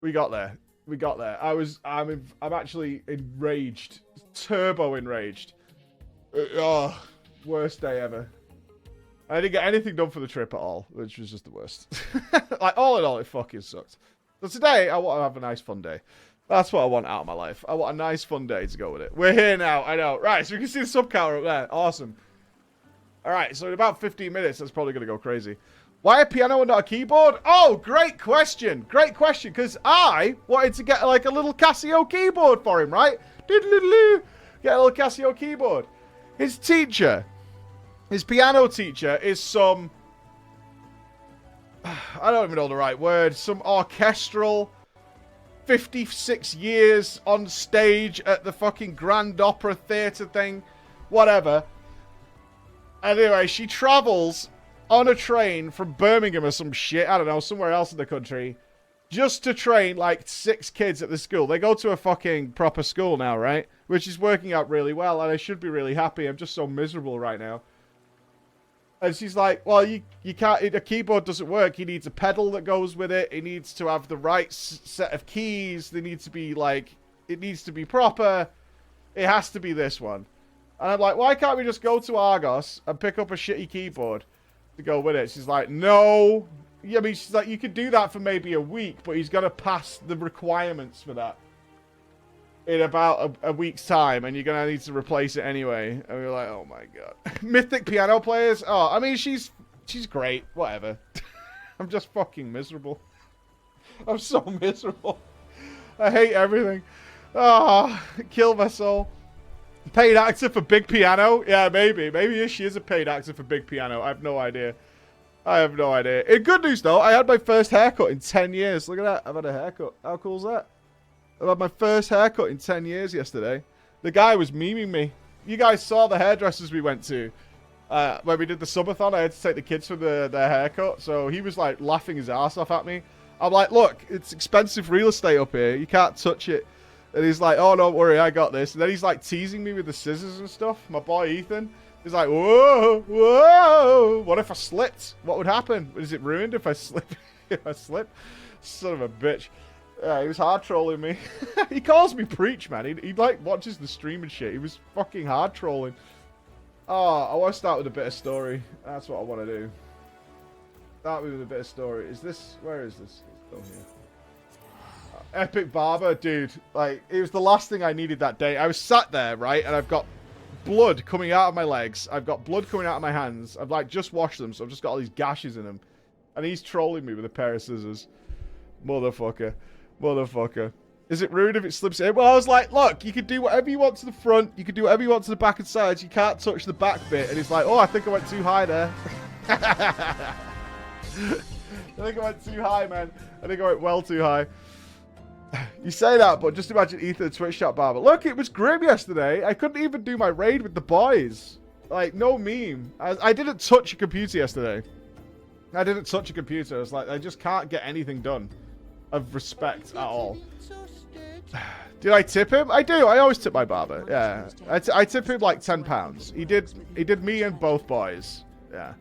We got there. We got there. I'm actually enraged. Turbo enraged. Oh, worst day ever. I didn't get anything done for the trip at all, which was just the worst. Like, all in all, it fucking sucked. So today, I want to have a nice fun day. That's what I want out of my life. I want a nice fun day to go with it. We're here now, I know. Right, so we can see the sub counter up there. Awesome. Alright, so in about 15 minutes, that's probably going to go crazy. Why a piano and not a keyboard? Oh, great question. Great question, because I wanted to get, like, a little Casio keyboard for him, right? Doodle-doodle-doo. Get a little Casio keyboard. His teacher, his piano teacher, is some... I don't even know the right word. Some orchestral... 56 years on stage at the fucking Grand Opera Theatre thing. Whatever. Anyway, she travels on a train from Birmingham or some shit. I don't know, somewhere else in the country. Just to train like 6 kids at the school. They go to a fucking proper school now, right? Which is working out really well, and I should be really happy. I'm just so miserable right now. And she's like, well, you can't, a keyboard doesn't work. He needs a pedal that goes with it. It needs to have the right set of keys. They need to be like, it needs to be proper. It has to be this one. And I'm like, why can't we just go to Argos and pick up a shitty keyboard to go with it? She's like, no. Yeah, I mean, she's like, you could do that for maybe a week, but he's got to pass the requirements for that in about a week's time, and you're going to need to replace it anyway. And we were like, oh my god. Mythic piano players? Oh, I mean, she's great. Whatever. I'm just fucking miserable. I'm so miserable. I hate everything. Oh, it killed my soul. Paid actor for Big Piano? Yeah, maybe. Maybe she is a paid actor for Big Piano. I have no idea. I have no idea. In good news, though, I had my first haircut in 10 years. Look at that. I've had a haircut. How cool is that? I had my first haircut in 10 years yesterday. The guy was memeing me. You guys saw the hairdressers we went to. When we did the subathon, I had to take the kids for their haircut. So he was like laughing his ass off at me. I'm like, look, it's expensive real estate up here. You can't touch it. And he's like, oh, don't worry, I got this. And then he's like teasing me with the scissors and stuff. My boy Ethan. He's like, whoa, whoa. What if I slipped? What would happen? Is it ruined if I slip? If I slip? Son of a bitch. Yeah, he was hard trolling me. He calls me Preach, man. He like watches the stream and shit. He was fucking hard trolling. Oh, I want to start with a bit of story. That's what I want to do. Start with a bit of story. Is this... Where is this? It's down here. Epic barber, dude. Like, it was the last thing I needed that day. I was sat there, right? And I've got blood coming out of my legs. I've got blood coming out of my hands. I've like just washed them, so I've just got all these gashes in them. And he's trolling me with a pair of scissors. Motherfucker. Motherfucker. Is it rude if it slips in? Well, I was like, look, you can do whatever you want to the front. You can do whatever you want to the back and sides. You can't touch the back bit. And he's like, oh, I think I went too high there. I think I went too high, man. I think I went well too high. You say that, but just imagine Ethan Twitch chat barber. Look, it was grim yesterday. I couldn't even do my raid with the boys. Like, no meme. I didn't touch a computer yesterday. I didn't touch a computer. I was like, I just can't get anything done of respect at all. Did I tip him? I do. I always tip my barber. Yeah. I tip him like £10. He did me and both boys. Yeah.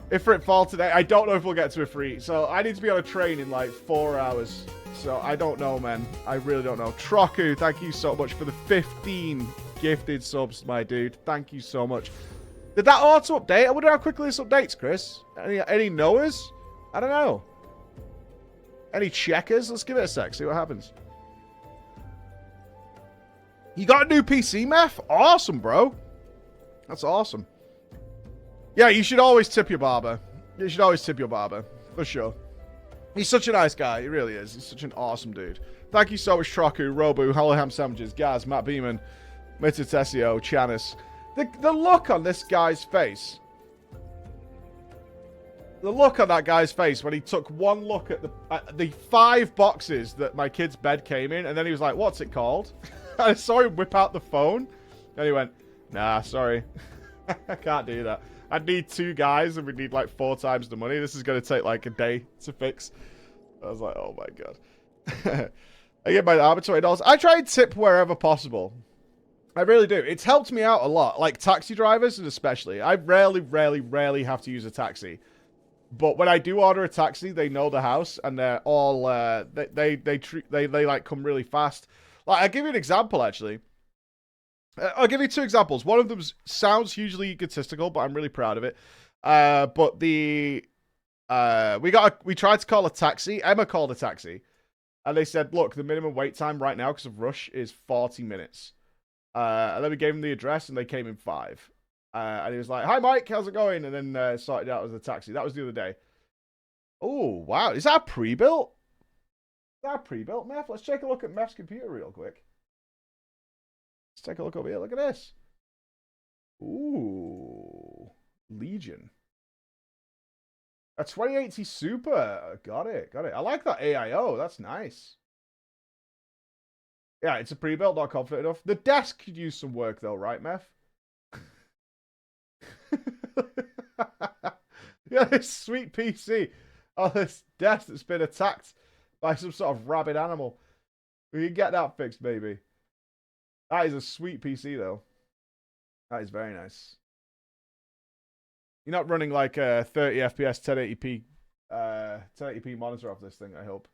If it fall today, I don't know if we'll get to a free. So I need to be on a train in like 4 hours. So I don't know, man. I really don't know. Troku, thank you so much for the 15 gifted subs, my dude. Thank you so much. Did that auto update? I wonder how quickly this updates, Chris. Any knowers? I don't know. Any checkers? Let's give it a sec. See what happens. You got a new PC, Meth? Awesome, bro. That's awesome. Yeah, you should always tip your barber. You should always tip your barber. For sure. He's such a nice guy. He really is. He's such an awesome dude. Thank you so much, Troku, Robu, Hollowham Sandwiches, Gaz, Matt Beeman, Mitatesio, Chanis. The look on this guy's face. The look on that guy's face when he took one look at the 5 boxes that my kid's bed came in, and then he was like, what's it called? I saw him whip out the phone, and he went, nah, sorry. I can't do that. I'd need 2 guys, and we'd need like 4 times the money. This is going to take like a day to fix. I was like, oh my god. I get my arbitrary $20. I try and tip wherever possible. I really do. It's helped me out a lot. Like taxi drivers, especially. I rarely have to use a taxi. But when I do order a taxi, they know the house, and they're all they like come really fast. Like, I'll give you an example, actually. I'll give you two examples. One of them sounds hugely egotistical, but I'm really proud of it. But we tried to call a taxi. Emma called a taxi, and they said, "Look, the minimum wait time right now because of rush is 40 minutes." And then we gave them the address, and they came in 5. And he was like, "Hi, Mike, how's it going?" And then started out as a taxi. That was the other day. Oh, wow. Is that pre-built? Is that pre-built, Meth? Let's take a look at Meth's computer real quick. Let's take a look over here. Look at this. Ooh. Legion. A 2080 Super. Got it. Got it. I like that AIO. That's nice. Yeah, it's a pre-built, not confident enough. The desk could use some work, though, right, Meth? Yeah, this sweet PC. Oh, this desk that's been attacked by some sort of rabid animal. We can get that fixed, baby. That is a sweet PC, though. That is very nice. You're not running like a 30 FPS 1080p monitor off this thing, I hope.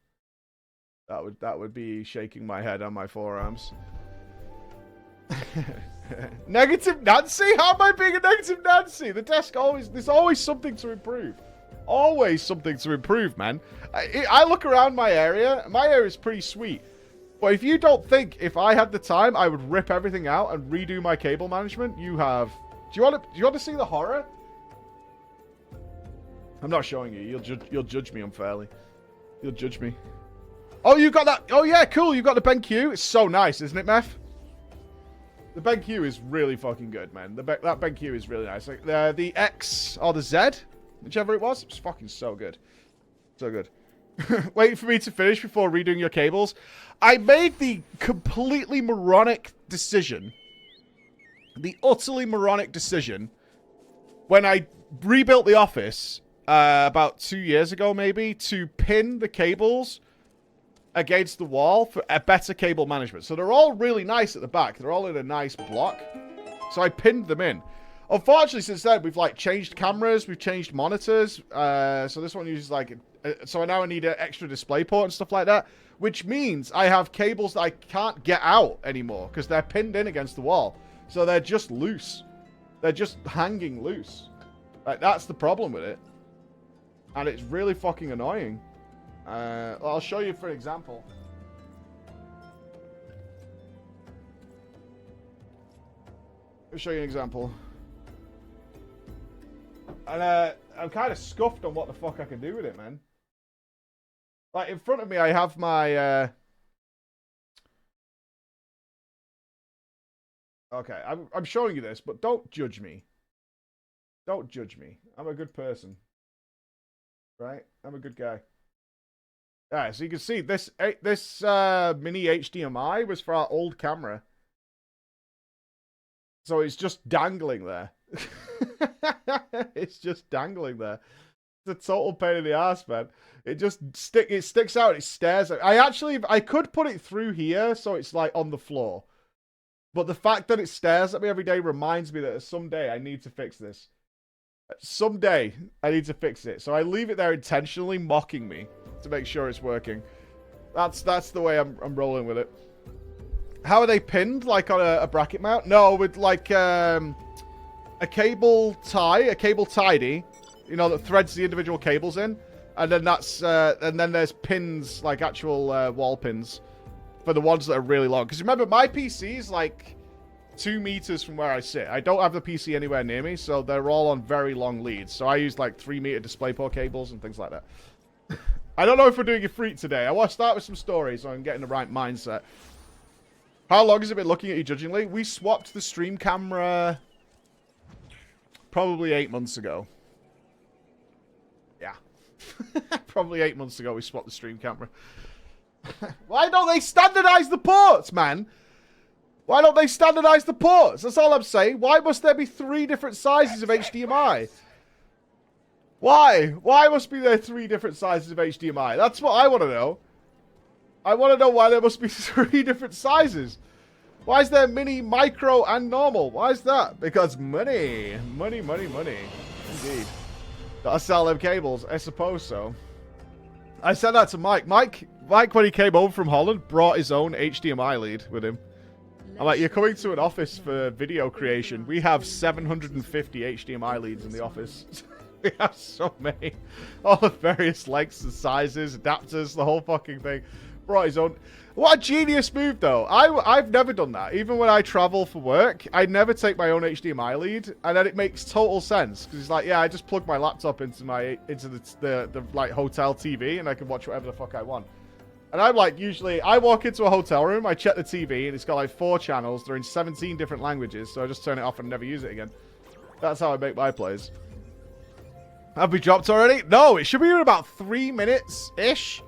That would be shaking my head on my forearms. Negative Nancy? How am I being a negative Nancy? The desk there's always something to improve. Always something to improve, man. I look around my area. My area is pretty sweet. But if you don't think if I had the time, I would rip everything out and redo my cable management, you have... Do you want to see the horror? I'm not showing you. You'll judge me unfairly. You'll judge me. Oh, you got that. Oh, yeah, cool. You got the BenQ. It's so nice, isn't it, Meth? The BenQ is really fucking good, man. That BenQ is really nice. Like the X or the Z, whichever it was fucking so good. So good. Wait for me to finish before redoing your cables. I made the completely moronic decision. The utterly moronic decision. When I rebuilt the office about 2 years ago, maybe, to pin the cables against the wall for a better cable management. So they're all really nice at the back. They're all in a nice block. So I pinned them in. Unfortunately, since then, we've like changed cameras, we've changed monitors. So this one uses like, so now I need an extra display port and stuff like that, which means I have cables that I can't get out anymore because they're pinned in against the wall. So they're just loose. They're just hanging loose. Like, that's the problem with it. And it's really fucking annoying. I'll show you for an example. I'll show you an example. And I'm kind of scuffed on what the fuck I can do with it, man. Like, in front of me, I have my... Okay, I'm showing you this, but don't judge me. Don't judge me. I'm a good person. Right? I'm a good guy. Yeah, so you can see this mini HDMI was for our old camera. So it's just dangling there. It's just dangling there. It's a total pain in the ass, man. It just sticks out. It stares at... I could put it through here so it's like on the floor. But the fact that it stares at me every day reminds me that someday I need to fix this. Someday I need to fix it. So I leave it there intentionally mocking me to make sure it's working. That's the way I'm rolling with it. How are they pinned? Like on a bracket mount? No, with like a cable tidy, you know, that threads the individual cables in, and then and then there's pins, like actual wall pins for the ones that are really long. Because remember, my PC is like 2 meters from where I sit. I don't have the PC anywhere near me, so they're all on very long leads. So I use like 3-meter DisplayPort cables and things like that. I don't know if we're doing a freak today. I want to start with some stories so I'm getting the right mindset. How long has it been looking at you judgingly? We swapped the stream camera probably 8 months ago. Yeah. Probably 8 months ago we swapped the stream camera. Why don't they standardize the ports, man? Why don't they standardize the ports? That's all I'm saying. Why must there be 3 different sizes of HDMI? Why? Why must be there 3 different sizes of HDMI? That's what I want to know. I want to know why there must be 3 different sizes. Why is there mini, micro, and normal? Why is that? Because money. Money, money, money. Indeed. Gotta sell them cables. I suppose so. I said that to Mike. Mike, when he came over from Holland, brought his own HDMI lead with him. I'm like, you're coming to an office for video creation. We have 750 HDMI leads in the office. We have so many. All the various lengths and sizes, adapters, the whole fucking thing. Brought his own. What a genius move, though. I've never done that. Even when I travel for work, I never take my own HDMI lead, and then it makes total sense because it's like, yeah, I just plug my laptop into the like hotel TV, and I can watch whatever the fuck I want. And I'm like, usually, I walk into a hotel room, I check the TV, and it's got like 4 channels. They're in 17 different languages, so I just turn it off and never use it again. That's how I make my plays. Have we dropped already? No, it should be in about 3 minutes-ish.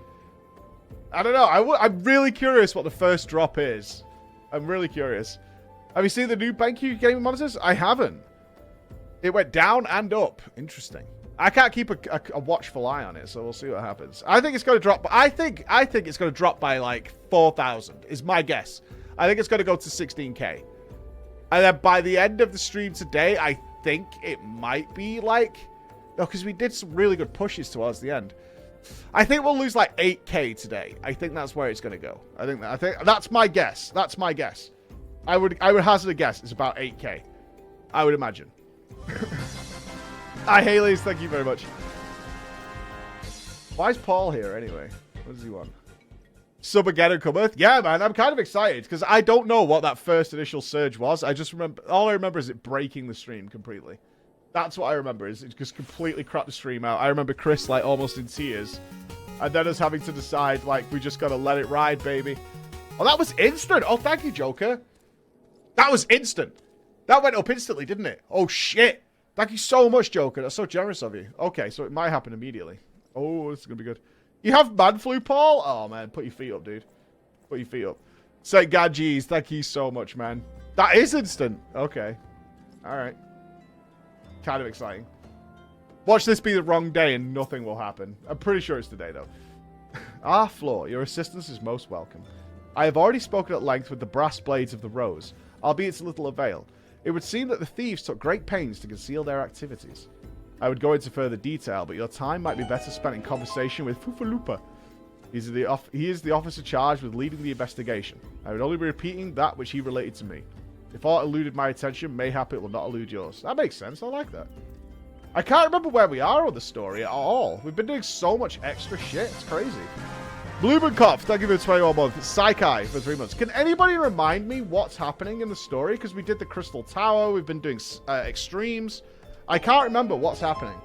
I don't know. I'm really curious what the first drop is. I'm really curious. Have you seen the new BenQ gaming monitors? I haven't. It went down and up. Interesting. I can't keep a watchful eye on it, so we'll see what happens. I think it's going to drop. I think it's going to drop by like 4,000 is my guess. I think it's going to go to 16K. And then by the end of the stream today, I think it might be like... No, because we did some really good pushes towards the end. I think we'll lose like 8K today. I think that's where it's going to go. I think that's my guess. That's my guess. I would hazard a guess. It's about 8K. I would imagine. Hi, Haley's. Thank you very much. Why is Paul here anyway? What does he want? Sub again and cometh? Yeah, man. I'm kind of excited because I don't know what that first initial surge was. I just remember... All I remember is it breaking the stream completely. That's what I remember, is it just completely crapped the stream out. I remember Chris, like, almost in tears. And then us having to decide, like, we just gotta let it ride, baby. Oh, that was instant! Oh, thank you, Joker. That was instant. That went up instantly, didn't it? Oh, shit. Thank you so much, Joker. That's so generous of you. Okay, so it might happen immediately. Oh, this is gonna be good. You have man flu, Paul? Oh, man, put your feet up, dude. Put your feet up. Say God, geez. Thank you so much, man. That is instant. Okay. Alright. Kind of exciting. Watch this be the wrong day and nothing will happen. I'm pretty sure it's today, though. Floor, your assistance is most welcome. I have already spoken at length with the brass blades of the Rose, albeit to little avail. It would seem that the thieves took great pains to conceal their activities. I would go into further detail, but your time might be better spent in conversation with Fufalupa. He is the officer charged with leading the investigation. I would only be repeating that which he related to me. If aught eluded my attention, mayhap it will not elude yours. That makes sense. I like that. I can't remember where we are on the story at all. We've been doing so much extra shit. It's crazy. Blumenkopf, thank you for the 21 months. Psychi for 3 months. Can anybody remind me what's happening in the story? Because we did the Crystal Tower. We've been doing extremes. I can't remember what's happening.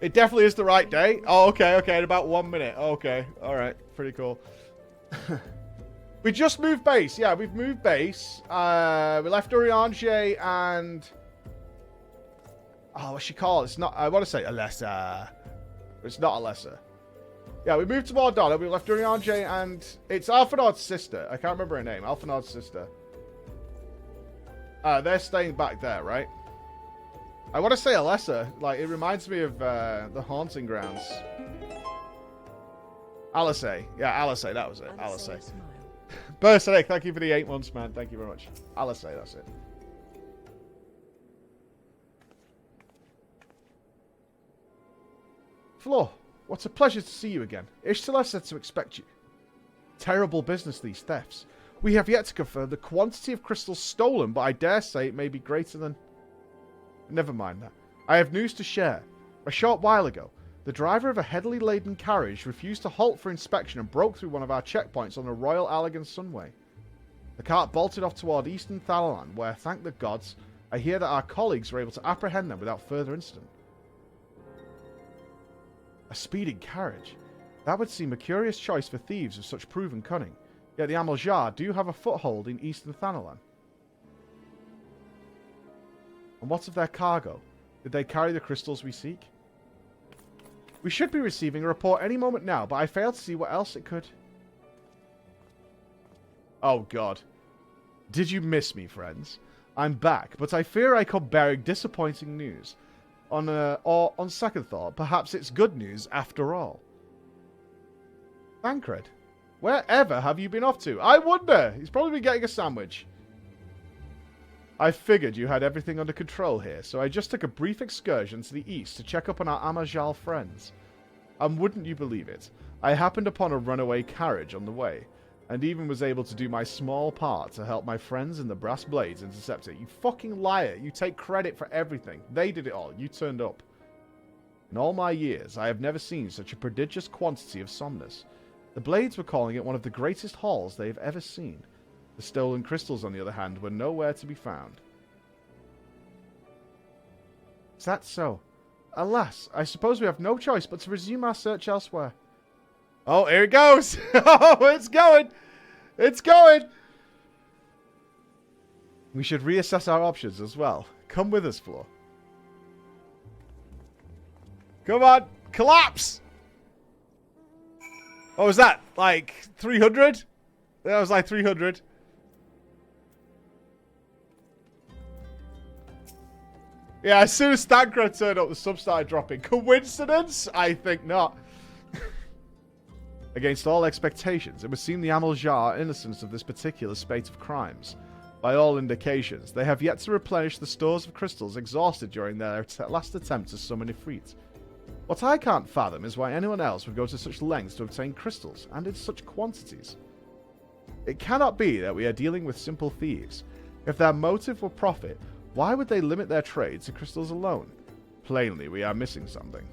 It definitely is the right day. Oh, okay, okay. In about 1 minute. Okay. All right. Pretty cool. We just moved base. Yeah, we've moved base. We left Urianger and... Oh, what's she called? It's not... I want to say Alessa. It's not Alessa. Yeah, we moved to Mordana. We left Urianger and... It's Alphanord's sister. I can't remember her name. Alphanord's sister. They're staying back there, right? I want to say Alessa. Like, it reminds me of the Haunting Grounds. Alisay. Yeah, Alisay. That was it. Alisay. Berserk, thank you for the 8 months, man. Thank you very much. Alisay, that's it. Flo, what a pleasure to see you again. Ishtar said to expect you. Terrible business, these thefts. We have yet to confirm the quantity of crystals stolen, but I dare say it may be greater than... Never mind that. I have news to share. A short while ago, the driver of a heavily laden carriage refused to halt for inspection and broke through one of our checkpoints on the Royal Allegan Sunway. The cart bolted off toward Eastern Thalalan, where, thank the gods, I hear that our colleagues were able to apprehend them without further incident. A speeding carriage. That would seem a curious choice for thieves of such proven cunning. Yet the Amaljar do have a foothold in Eastern Thanalan. And what of their cargo? Did they carry the crystals we seek? We should be receiving a report any moment now, but I fail to see what else it could... Oh, God. Did you miss me, friends? I'm back, but I fear I come bearing disappointing news. On second thought, perhaps it's good news after all. Thancred, wherever have you been off to? I wonder. He's probably been getting a sandwich. I figured you had everything under control here, so I just took a brief excursion to the east to check up on our Amajal friends. And wouldn't you believe it, I happened upon a runaway carriage on the way, and even was able to do my small part to help my friends in the Brass Blades intercept it. You fucking liar. You take credit for everything. They did it all. You turned up. In all my years, I have never seen such a prodigious quantity of somnus. The Blades were calling it one of the greatest hauls they have ever seen. The stolen crystals, on the other hand, were nowhere to be found. Is that so? Alas, I suppose we have no choice but to resume our search elsewhere. Oh, here it goes! Oh, it's going! It's going! We should reassess our options as well. Come with us, Flo. Come on! Collapse! What was that? Like 300? That was like 300. Yeah, as soon as Stancro turned up, the sub started dropping. Coincidence? I think not. Against all expectations, it would seem the Amaljar are innocent of this particular spate of crimes. By all indications, they have yet to replenish the stores of crystals exhausted during their last attempt to summon Ifrit. What I can't fathom is why anyone else would go to such lengths to obtain crystals, and in such quantities. It cannot be that we are dealing with simple thieves. If their motive were profit, why would they limit their trade to crystals alone? Plainly, we are missing something.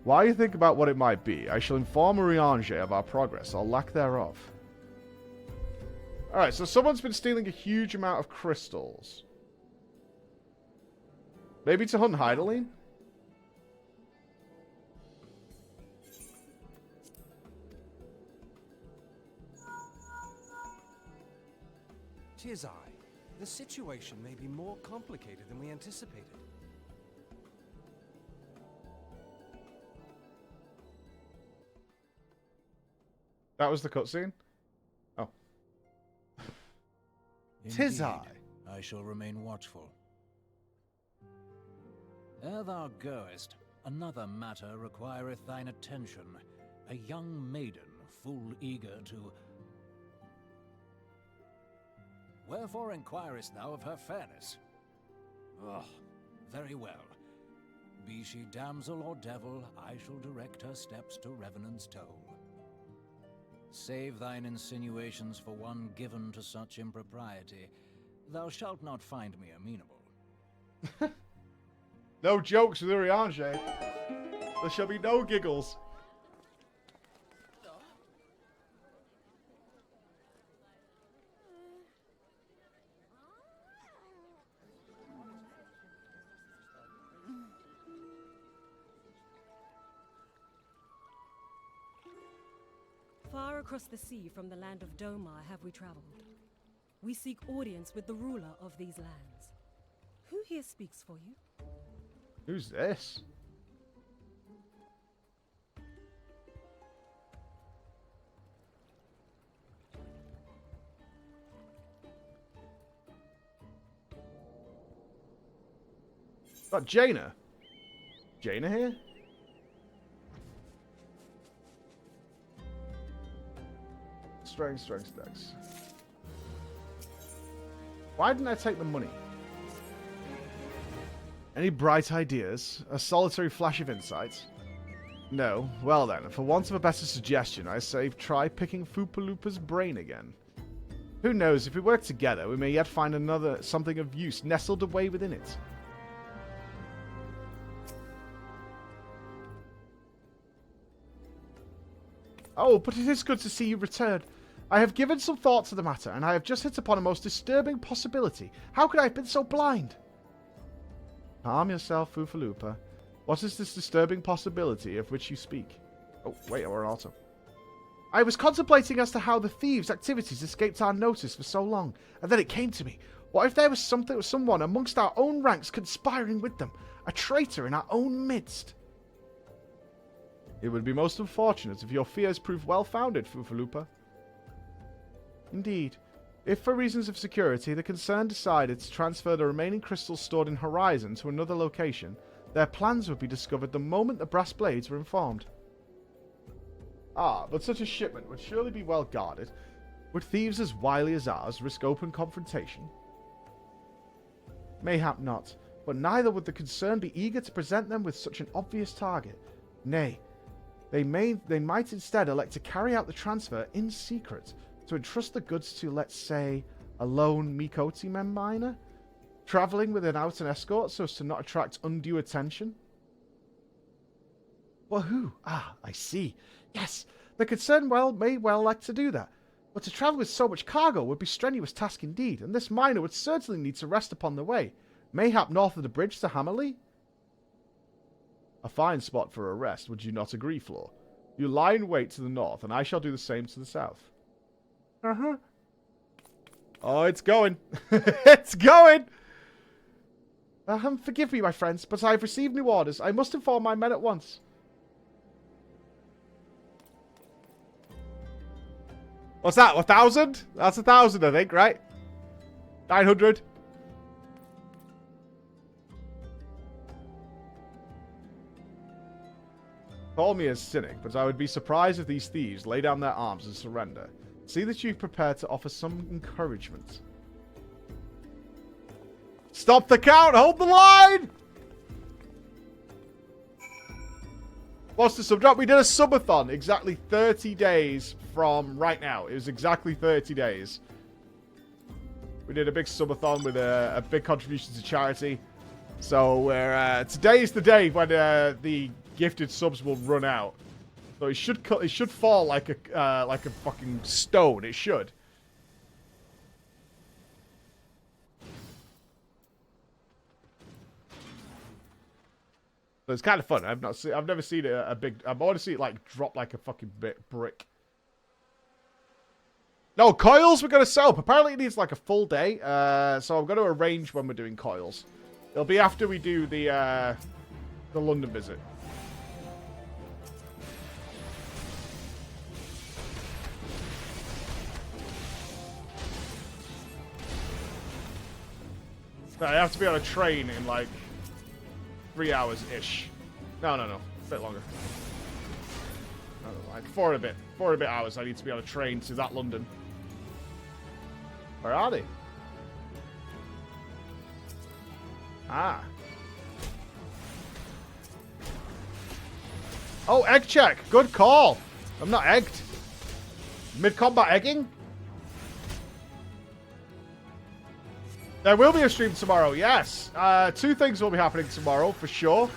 While you think about what it might be, I shall inform Urianger of our progress, or lack thereof. Alright, so someone's been stealing a huge amount of crystals. Maybe to hunt Heidelin? Tis I. The situation may be more complicated than we anticipated. That was the cutscene? Oh. Tis I. I shall remain watchful. Ere thou goest, another matter requireth thine attention. A young maiden, full eager to... Wherefore inquirest thou of her fairness? Oh, very well. Be she damsel or devil, I shall direct her steps to Revenant's Tome. Save thine insinuations for one given to such impropriety. Thou shalt not find me amenable. No jokes with Urianger. There shall be no giggles. Far across the sea from the land of Domar have we traveled. We seek audience with the ruler of these lands. Who here speaks for you? Who's this? Is that Jaina? Jaina here? Strength, dex. Why didn't I take the money? Any bright ideas? A solitary flash of insight? No. Well then, for want of a better suggestion, I say try picking Foopaloopa's brain again. Who knows, if we work together, we may yet find something of use nestled away within it. Oh, but it is good to see you return. I have given some thought to the matter, and I have just hit upon a most disturbing possibility. How could I have been so blind? Calm yourself, Foofaloopa. What is this disturbing possibility of which you speak? Oh, wait, we're auto. I was contemplating as to how the thieves' activities escaped our notice for so long, and then it came to me. What if there was someone amongst our own ranks conspiring with them? A traitor in our own midst? It would be most unfortunate if your fears proved well-founded, Foofaloopa. Indeed. If for reasons of security the concern decided to transfer the remaining crystals stored in Horizon to another location, their plans would be discovered the moment the Brass Blades were informed. Ah, but such a shipment would surely be well guarded. Would thieves as wily as ours risk open confrontation? Mayhap not, but neither would the concern be eager to present them with such an obvious target. Nay, they might instead elect to carry out the transfer in secret, to entrust the goods to, let's say, a lone Mikoti miner, travelling without an escort so as to not attract undue attention. Well, who? Ah, I see. Yes, the concerned may well like to do that. But to travel with so much cargo would be a strenuous task indeed, and this miner would certainly need to rest upon the way. Mayhap north of the bridge to Hammerley? A fine spot for a rest, would you not agree, Floor? You lie in wait to the north, and I shall do the same to the south. Uh-huh. Oh, it's going. It's going! Forgive me, my friends, but I have received new orders. I must inform my men at once. What's that? 1,000? That's 1,000, I think, right? 900. Call me a cynic, but I would be surprised if these thieves lay down their arms and surrender. See that you're prepared to offer some encouragement. Stop the count! Hold the line! What's the sub drop? We did a subathon exactly 30 days from right now. It was exactly 30 days. We did a big subathon with a big contribution to charity. So we're today's the day when the gifted subs will run out. So it should fall like a fucking stone. It should. So it's kind of fun. I've never seen a big. I want to see it like drop like a fucking brick. No, coils we're gonna sell. Apparently it needs like a full day. So I'm gonna arrange when we're doing coils. It'll be after we do the London visit. I have to be on a train in like 3 hours-ish. No. A bit longer. Like 4 and a bit hours I need to be on a train to that London. Where are they? Ah. Oh, egg check. Good call. I'm not egged. Mid-combat egging? There will be a stream tomorrow, yes. 2 things will be happening tomorrow, for sure.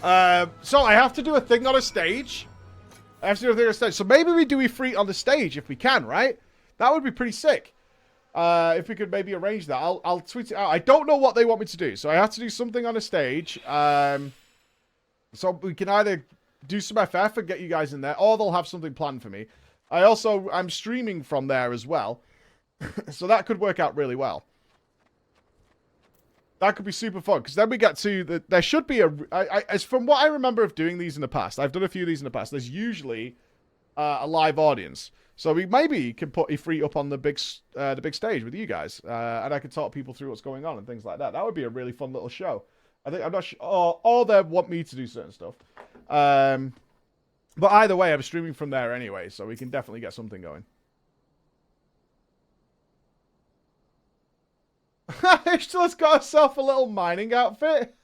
So I have to do a thing on a stage. So maybe we do Ifrit on the stage if we can, right? That would be pretty sick. If we could maybe arrange that. I'll tweet it out. I don't know what they want me to do, so I have to do something on a stage. So we can either do some FF and get you guys in there, or they'll have something planned for me. I'm streaming from there as well. So that could work out really well. That could be super fun, because then we get to there should be as from what I remember of doing these in the past, I've done a few of these in the past, there's usually a live audience. So we maybe can put Ifrit up on the big stage with you guys, and I can talk people through what's going on and things like that. That would be a really fun little show. I'm not sure, or they want me to do certain stuff. But either way, I'm streaming from there anyway, so we can definitely get something going. Ishtar's got herself a little mining outfit.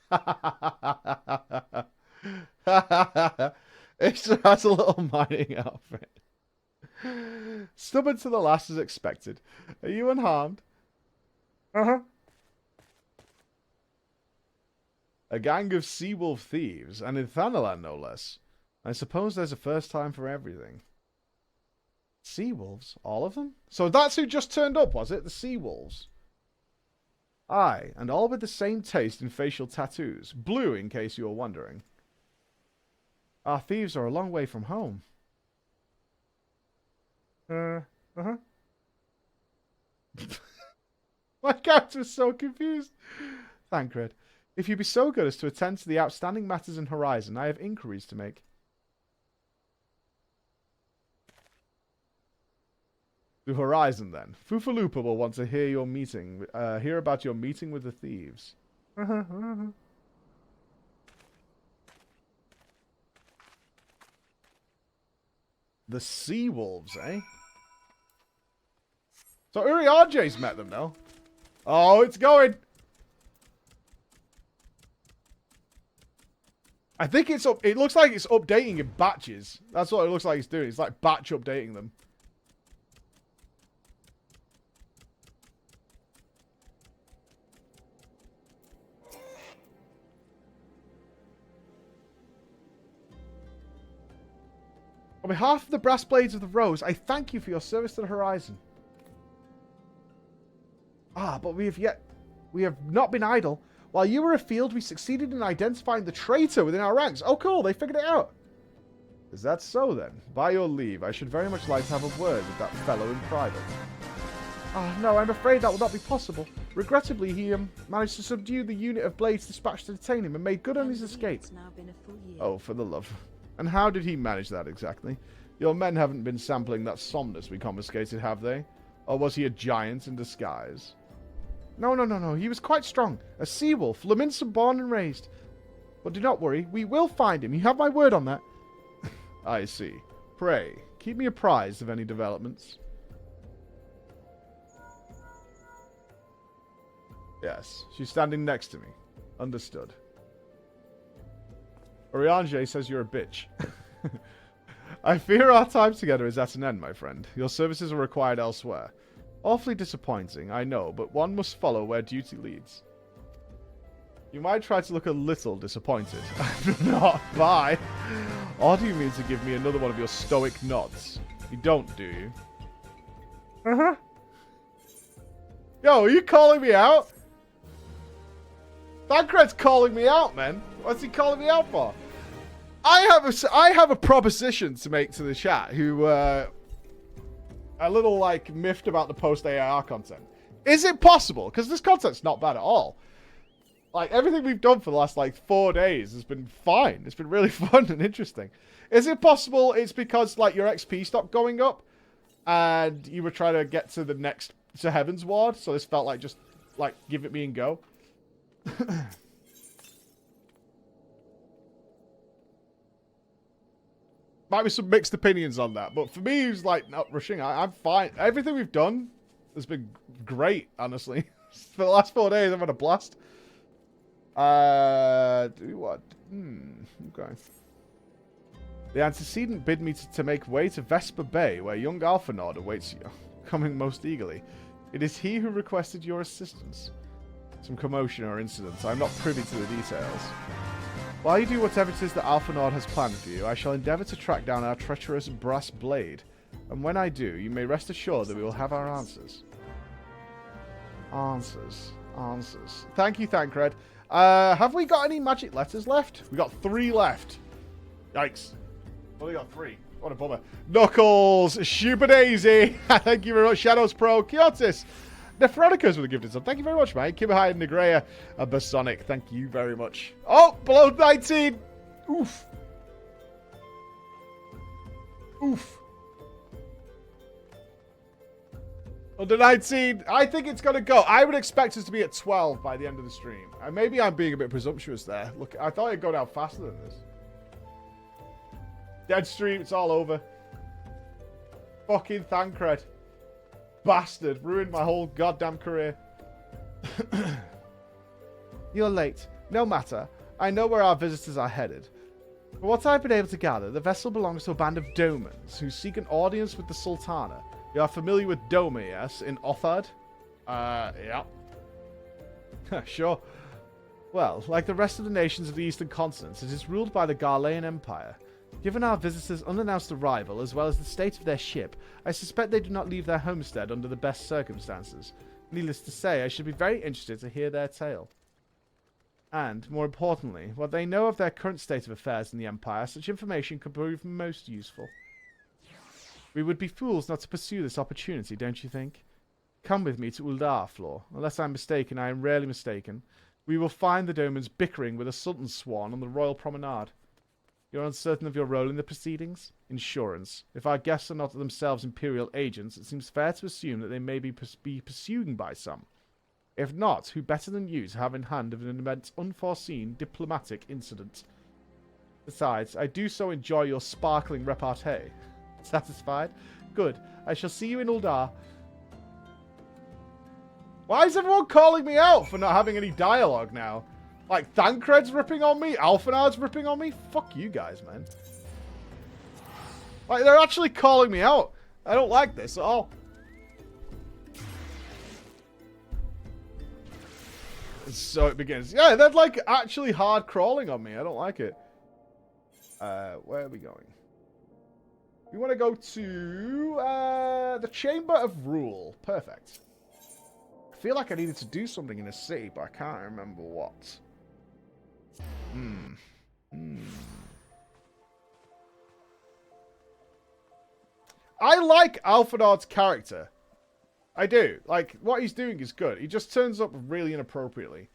Ishtar has a little mining outfit. Stubborn to the last as expected. Are you unharmed? Uh-huh. A gang of Seawolf thieves, and in Thanalan no less. I suppose there's a first time for everything. Seawolves? All of them? So that's who just turned up, was it? The Seawolves? Aye, and all with the same taste in facial tattoos. Blue, in case you were wondering. Our thieves are a long way from home. Uh-huh. My character is so confused. Thancred. If you be so good as to attend to the outstanding matters in Horizon, I have inquiries to make. To Horizon, then. Fufaloopa will want to hear hear about your meeting with the thieves. The Seawolves, eh? So Uriage's met them, though. Oh, it's going. I think it's up. It looks like it's updating in batches. That's what it looks like it's doing. It's like batch updating them. On behalf of the Brass Blades of the Rose, I thank you for your service to the Horizon. Ah, but we have not been idle. While you were afield, we succeeded in identifying the traitor within our ranks. Oh, cool, they figured it out. Is that so, then? By your leave, I should very much like to have a word with that fellow in private. Ah, no, I'm afraid that will not be possible. Regrettably, he managed to subdue the unit of blades dispatched to detain him and made good on his escape. It's now been a full year. Oh, for the love. And how did he manage that exactly? Your men haven't been sampling that somnus we confiscated, have they? Or was he a giant in disguise? No. He was quite strong. A sea-wolf, Leminson born and raised. But do not worry, we will find him. You have my word on that. I see. Pray, keep me apprised of any developments. Yes, she's standing next to me. Understood. Oriange says you're a bitch. I fear our time together is at an end, my friend. Your services are required elsewhere. Awfully disappointing, I know, but one must follow where duty leads. You might try to look a little disappointed. I'm not. Bye. Or do you mean to give me another one of your stoic nods? You don't, do you? Uh-huh. Yo, are you calling me out? Thancred's calling me out, man. What's he calling me out for? I have a proposition to make to the chat who a little like miffed about the post AIR content. Is it possible? Because this content's not bad at all. Like everything we've done for the last like 4 days has been fine. It's been really fun and interesting. Is it possible it's because like your XP stopped going up and you were trying to get to the next to Heaven's Ward, so this felt like just like give it me and go? Might be some mixed opinions on that, but for me, who's like not rushing, I'm fine. Everything we've done has been great, honestly. For the last 4 days, I've had a blast. Do what? Okay. The antecedent bid me to make way to Vesper Bay, where young Alphanord awaits you, coming most eagerly. It is he who requested your assistance. Some commotion or incidents. I'm not privy to the details. While you do whatever it is that Alphanord has planned for you, I shall endeavour to track down our treacherous brass blade. And when I do, you may rest assured that we will have our answers. Answers. Thank you, Thancred. Have we got any magic letters left? We got 3 left. Yikes. Only got 3. What a bummer. Knuckles, Shubadaisy. Thank you very much. Shadows Pro, Kiotis. Nephronicus with a gifted sub. Thank you very much, mate. Kibahai and Negrea and Basonic. Thank you very much. Oh, below 19. Oof. Under 19. I think it's going to go. I would expect us to be at 12 by the end of the stream. Maybe I'm being a bit presumptuous there. Look, I thought it'd go down faster than this. Dead stream. It's all over. Fucking Thancred. Bastard. Ruined my whole goddamn career. You're late. No matter. I know where our visitors are headed. From what I've been able to gather, the vessel belongs to a band of Domans who seek an audience with the Sultana. You are familiar with Doma, yes? In Othard? Yeah. Sure. Well, like the rest of the nations of the Eastern Continent, it is ruled by the Garlean Empire. Given our visitors' unannounced arrival, as well as the state of their ship, I suspect they do not leave their homestead under the best circumstances. Needless to say, I should be very interested to hear their tale. And, more importantly, what they know of their current state of affairs in the Empire, such information could prove most useful. We would be fools not to pursue this opportunity, don't you think? Come with me to Uldar, Floor. Unless I'm mistaken, I am rarely mistaken. We will find the Domans bickering with a Sultan Swan on the Royal Promenade. You're uncertain of your role in the proceedings? Insurance. If our guests are not themselves Imperial agents, it seems fair to assume that they may be pursued by some. If not, who better than you to have in hand of an immense unforeseen diplomatic incident? Besides, I do so enjoy your sparkling repartee. Satisfied? Good. I shall see you in Uldar. Why is everyone calling me out for not having any dialogue now? Like, Thancred's ripping on me? Alphanard's ripping on me? Fuck you guys, man. Like, they're actually calling me out. I don't like this at all. So it begins. Yeah, they're like actually hard crawling on me. I don't like it. Where are we going? We want to go to the Chamber of Rule. Perfect. I feel like I needed to do something in a city, but I can't remember what. I like Alphanard's character. I do. Like, what he's doing is good. He just turns up really inappropriately.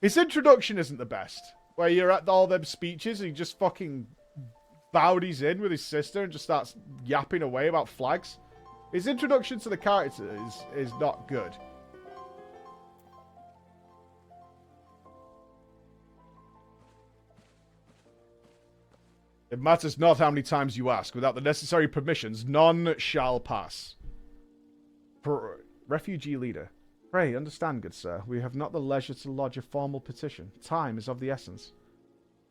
His introduction isn't the best. Where you're at all them speeches and he just fucking bowdies in with his sister and just starts yapping away about flags. His introduction to the character is not good. It matters not how many times you ask. Without the necessary permissions, none shall pass. Refugee leader. Pray, understand, good sir. We have not the leisure to lodge a formal petition. Time is of the essence.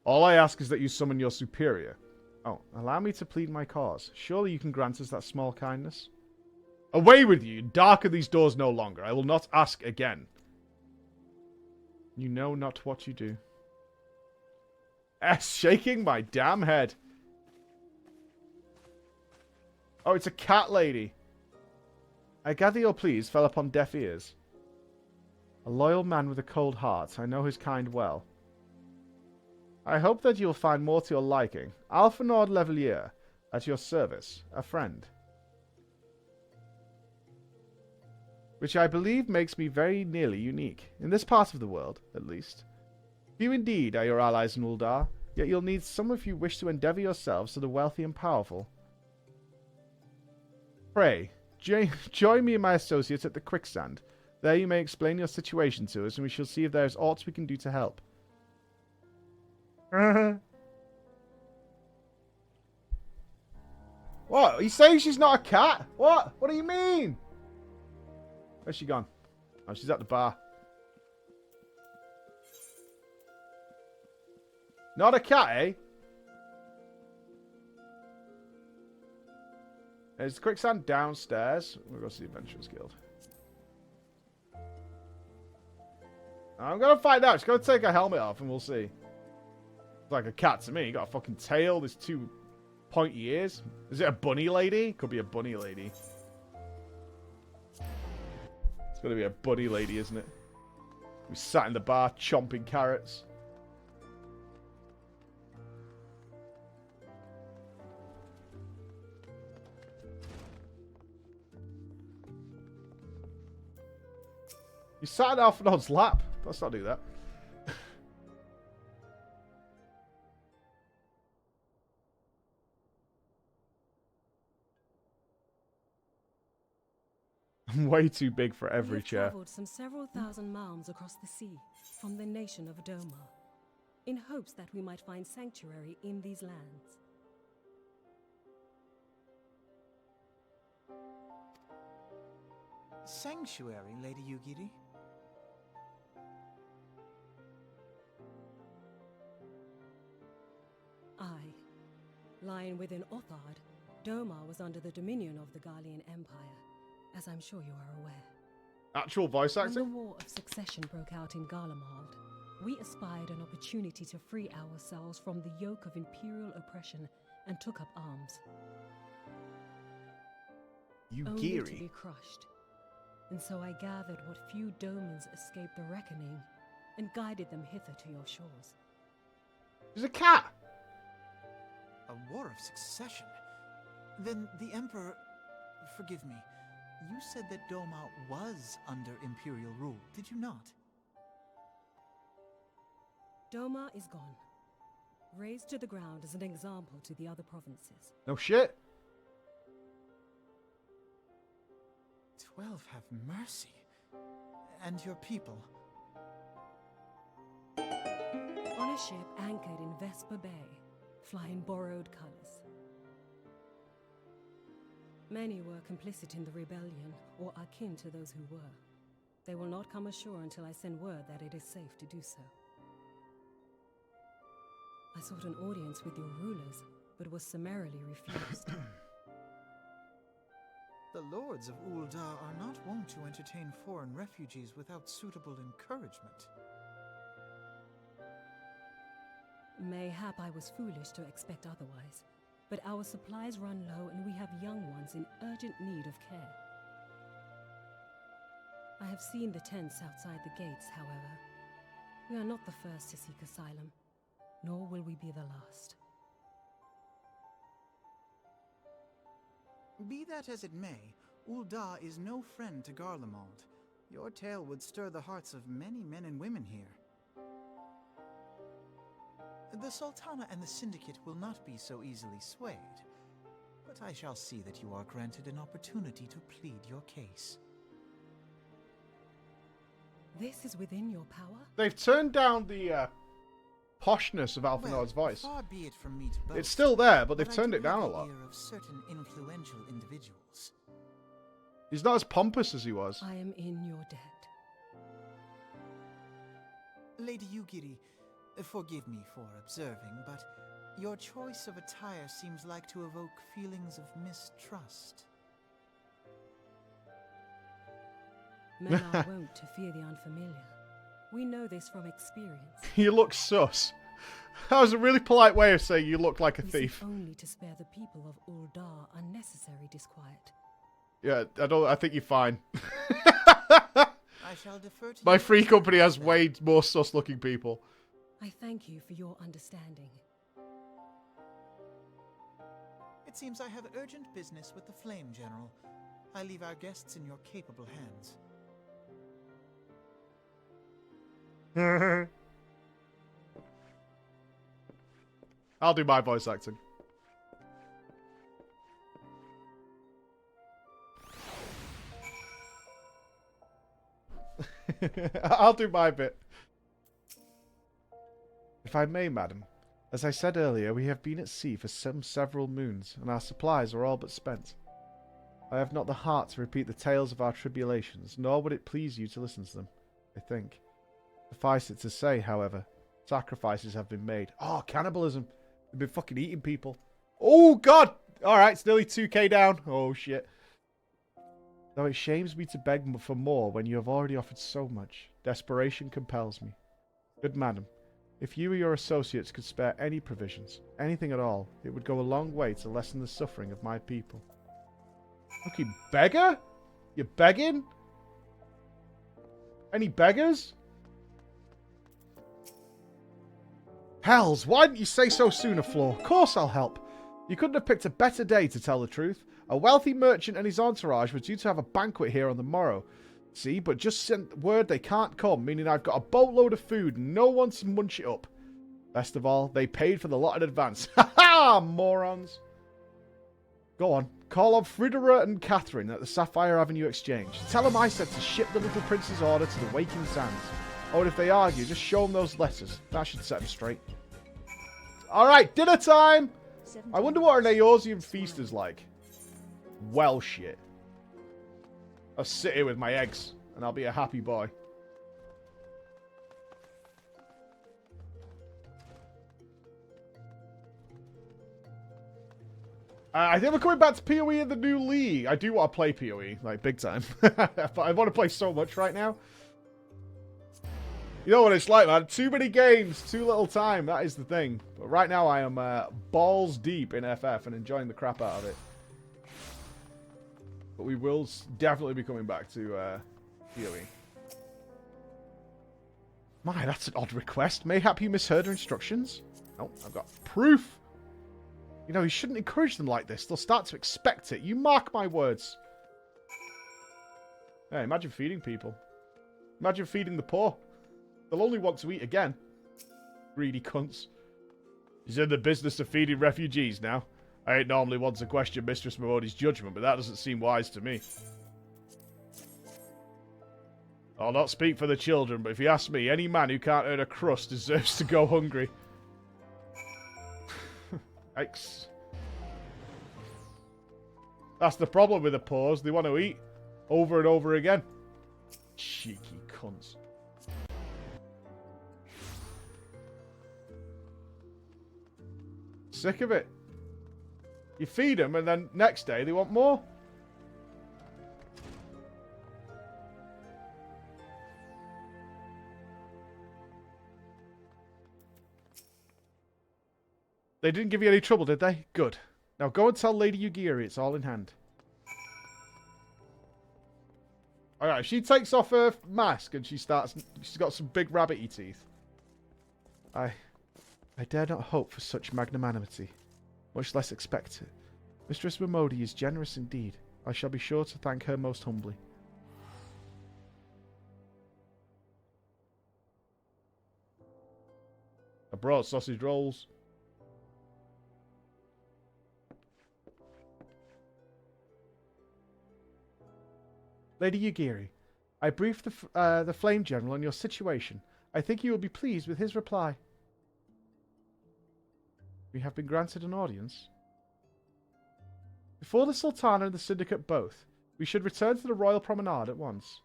All I ask is that you summon your superior. Oh, allow me to plead my cause. Surely you can grant us that small kindness? Away with you! Darken these doors no longer. I will not ask again. You know not what you do. Shaking my damn head. Oh, it's a cat lady. I gather your pleas fell upon deaf ears. A loyal man with a cold heart. I know his kind well. I hope that you'll find more to your liking. Alphanord Levelier, at your service. A friend. Which I believe makes me very nearly unique. In this part of the world, at least. Few indeed are your allies in Uldar, yet you'll need some if you wish to endeavour yourselves to the wealthy and powerful. Pray, join me and my associates at the Quicksand. There you may explain your situation to us, and we shall see if there is aught we can do to help. What? He's saying she's not a cat? What? What do you mean? Where's she gone? Oh, she's at the bar. Not a cat, eh? There's the Quicksand downstairs. We'll go see the Adventurers Guild. I'm going to find out. She's going to take her helmet off and we'll see. It's like a cat to me. You got a fucking tail. There's two pointy ears. Is it a bunny lady? Could be a bunny lady. It's going to be a bunny lady, isn't it? We sat in the bar chomping carrots. You sat in Alphanord's lap. Let's not do that. I'm way too big for every chair. We have travelled some several thousand miles across the sea from the nation of Doma, in hopes that we might find sanctuary in these lands. Sanctuary, Lady Yugiri? Aye. Lying within Othard, Doma was under the dominion of the Garlean Empire, as I'm sure you are aware. Actual voice When acting? the War of Succession broke out in Garlemald, we espied an opportunity to free ourselves from the yoke of imperial oppression and took up arms. Only to be crushed. And so I gathered what few Domans escaped the reckoning and guided them hither to your shores. There's a cat! A war of succession? Then the Emperor... Forgive me. You said that Doma was under Imperial rule, did you not? Doma is gone. Razed to the ground as an example to the other provinces. No shit. 12 have mercy. And your people? On a ship anchored in Vesper Bay, flying borrowed colors. Many were complicit in the rebellion, or akin to those who were. They will not come ashore until I send word that it is safe to do so. I sought an audience with your rulers, but was summarily refused. The lords of Ul'dah are not wont to entertain foreign refugees without suitable encouragement. Mayhap I was foolish to expect otherwise, but our supplies run low and we have young ones in urgent need of care. I have seen the tents outside the gates, however. We are not the first to seek asylum, nor will we be the last. Be that as it may, Ul'dah is no friend to Garlemald. Your tale would stir the hearts of many men and women here. The Sultana and the Syndicate will not be so easily swayed, but I shall see that you are granted an opportunity to plead your case. This is within your power? They've turned down the poshness of Alphanord's voice. Far be it from me to boast, It's still there, but they've I turned do it down a have the lot. ear of certain influential individuals. He's not as pompous as he was. I am in your debt. Lady Yugiri, forgive me for observing, but your choice of attire seems like to evoke feelings of mistrust. Men are wont to fear the unfamiliar. We know this from experience. You look sus. That was a really polite way of saying you look like a We thief. seek only to spare the people of Ul'dah unnecessary disquiet. Yeah, I think you're fine. I shall defer to My your free company has then. way more sus looking people. I thank you for your understanding. It seems I have urgent business with the Flame General. I leave our guests in your capable hands. I'll do my voice acting. I'll do my bit. If I may, madam, as I said earlier, we have been at sea for several moons, and our supplies are all but spent. I have not the heart to repeat the tales of our tribulations, nor would it please you to listen to them, I think. Suffice it to say, however, sacrifices have been made. Oh, cannibalism. They've been fucking eating people. Oh, God! Alright, it's nearly 2k down. Oh, shit. Though it shames me to beg for more when you have already offered so much, desperation compels me. Good madam, if you or your associates could spare any provisions, anything at all, it would go a long way to lessen the suffering of my people. Fucking beggar? You're begging? Any beggars? Hells, why didn't you say so sooner, Floor? Of course I'll help. You couldn't have picked a better day to tell the truth. A wealthy merchant and his entourage were due to have a banquet here on the morrow. See, but just sent word they can't come, meaning I've got a boatload of food and no one to munch it up. Best of all, they paid for the lot in advance. Ha ha, morons! Go on, call on Fridera and Catherine at the Sapphire Avenue Exchange. Tell them I said to ship the little prince's order to the Waking Sands. Oh, and if they argue, just show them those letters. That should set them straight. Alright, dinner time! I wonder what an Eorzean feast is like. Well, shit. I'll sit here with my eggs, and I'll be a happy boy. I think we're coming back to PoE in the new league. I do want to play PoE, like, big time. But I want to play so much right now. You know what it's like, man. Too many games, too little time. That is the thing. But right now I am balls deep in FF and enjoying the crap out of it. But we will definitely be coming back to PoE. My, that's an odd request. Mayhap you misheard her instructions? No, I've got proof. You know, you shouldn't encourage them like this. They'll start to expect it. You mark my words. Hey, imagine feeding people. Imagine feeding the poor. They'll only want to eat again. Greedy cunts. He's in the business of feeding refugees now. I ain't normally one to question Mistress Mahoney's judgment, but that doesn't seem wise to me. I'll not speak for the children, but if you ask me, any man who can't earn a crust deserves to go hungry. Yikes. That's the problem with the poors. They want to eat over and over again. Cheeky cunts. Sick of it. You feed them, and then next day they want more. They didn't give you any trouble, did they? Good. Now go and tell Lady Yugiri it's all in hand. Alright, she takes off her mask and she's got some big rabbity teeth. I dare not hope for such magnanimity, much less expect it. Mistress Momodi is generous indeed. I shall be sure to thank her most humbly. I brought sausage rolls. Lady Yugiri, I briefed the Flame General on your situation. I think you will be pleased with his reply. We have been granted an audience. Before the Sultana and the Syndicate both, we should return to the Royal Promenade at once.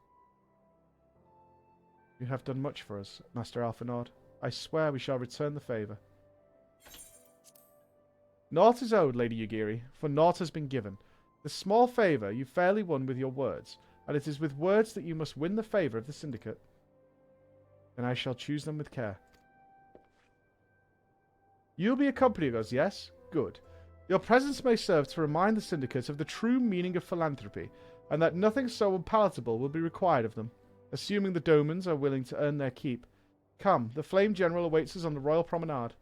You have done much for us, Master Alphinaud. I swear we shall return the favour. Naught is owed, Lady Yugiri, for naught has been given. The small favour you fairly won with your words, and it is with words that you must win the favour of the Syndicate. And I shall choose them with care. You'll be accompanying us, yes? Good. Your presence may serve to remind the Syndicate of the true meaning of philanthropy, and that nothing so unpalatable will be required of them, assuming the Domans are willing to earn their keep. Come, the Flame General awaits us on the Royal Promenade.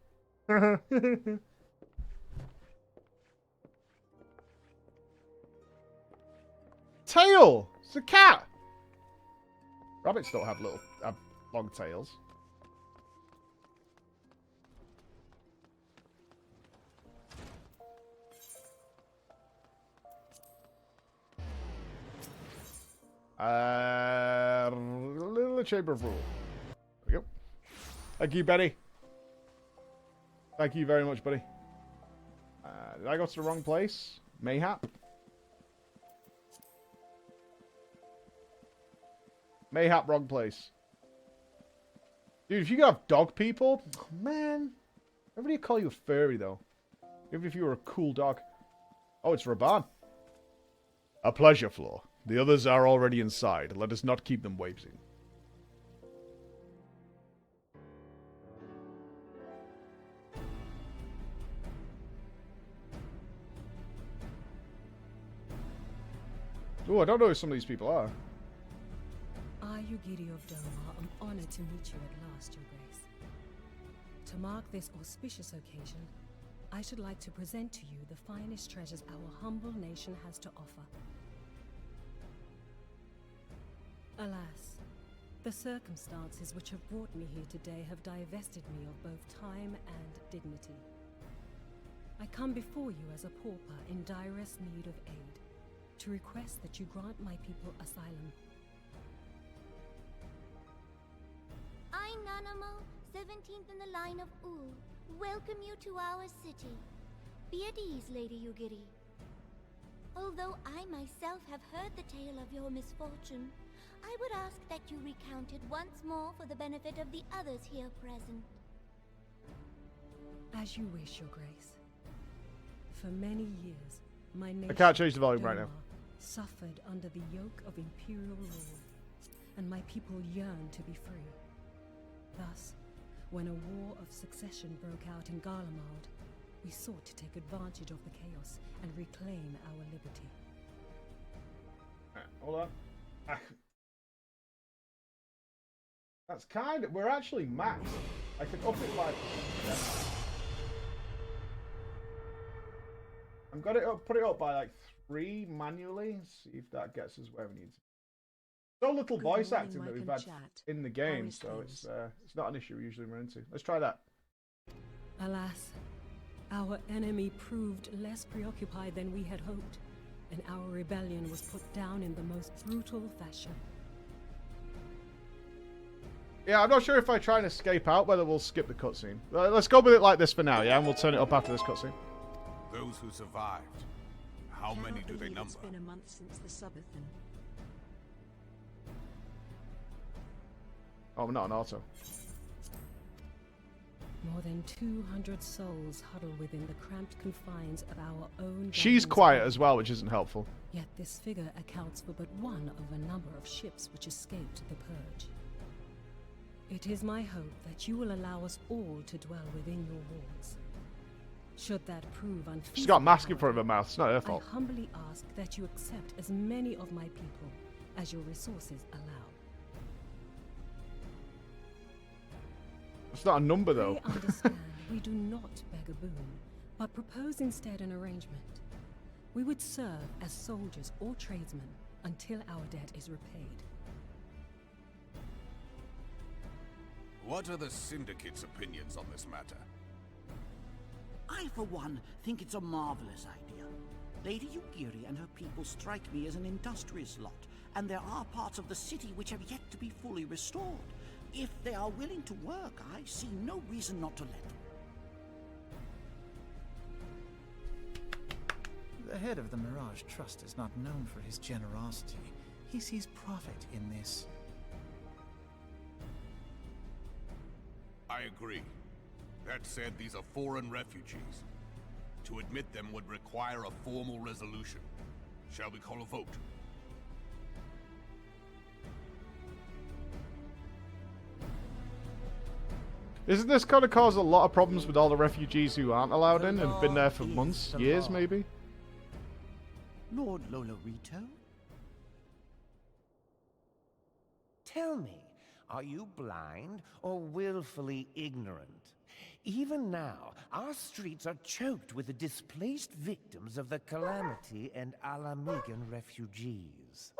Tail! It's a cat! Rabbits don't have long tails. Little Chamber of Rule. There we go. Thank you, Betty. Thank you very much, buddy. Did I go to the wrong place? Mayhap? Mayhap, wrong place. Dude, if you could have dog people, oh, man. Everybody would call you a furry, though. Even if you were a cool dog. Oh, it's Raban. A pleasure, Floor. The others are already inside. Let us not keep them waiting. Oh, I don't know who some of these people are. I, Yugiri of Doma, am honored to meet you at last, Your Grace. To mark this auspicious occasion, I should like to present to you the finest treasures our humble nation has to offer. Alas, the circumstances which have brought me here today have divested me of both time and dignity. I come before you as a pauper in direst need of aid, to request that you grant my people asylum. I, Nanamo, 17th in the line of Ul, welcome you to our city. Be at ease, Lady Yugiri. Although I myself have heard the tale of your misfortune, I would ask that you recount it once more for the benefit of the others here present. As you wish, Your Grace. For many years, my nation I can't change the volume right now. Suffered under the yoke of imperial rule, and my people yearned to be free. Thus, when a war of succession broke out in Garlemald, we sought to take advantage of the chaos and reclaim our liberty. Hold on. That's kind of... We're actually maxed. I can up it by... I'm gonna put it up by like 3 manually. See if that gets us where we need to. So little voice acting that we've had in the game, so it's not an issue we usually run into. Let's try that. Alas, our enemy proved less preoccupied than we had hoped, and our rebellion was put down in the most brutal fashion. Yeah, I'm not sure if I try and escape out, whether we'll skip the cutscene. Let's go with it like this for now, yeah? And we'll turn it up after this cutscene. Those who survived, how many do they number? It's been a month since the Sabbath, Oh, not an auto. More than 200 souls huddle within the cramped confines of our own. She's Guardian's quiet Keep. as well, which isn't helpful. Yet this figure accounts for but one of a number of ships which escaped the Purge. It is my hope that you will allow us all to dwell within your walls. Should that prove unfeasible, She's got a mask in front of her however, mouth. It's not her fault. I humbly ask that you accept as many of my people as your resources allow. It's not a number, though. I understand we do not beg a boon, but propose instead an arrangement. We would serve as soldiers or tradesmen until our debt is repaid. What are the Syndicate's opinions on this matter? I, for one, think it's a marvelous idea. Lady Yugiri and her people strike me as an industrious lot, and there are parts of the city which have yet to be fully restored. If they are willing to work, I see no reason not to let them. The head of the Mirage Trust is not known for his generosity. He sees profit in this. I agree. That said, these are foreign refugees. To admit them would require a formal resolution. Shall we call a vote? Isn't this going to cause a lot of problems with all the refugees who aren't allowed in and have been there for months, years maybe? Lord Lolorito? Tell me, are you blind or willfully ignorant? Even now, our streets are choked with the displaced victims of the Calamity and Alamigan refugees.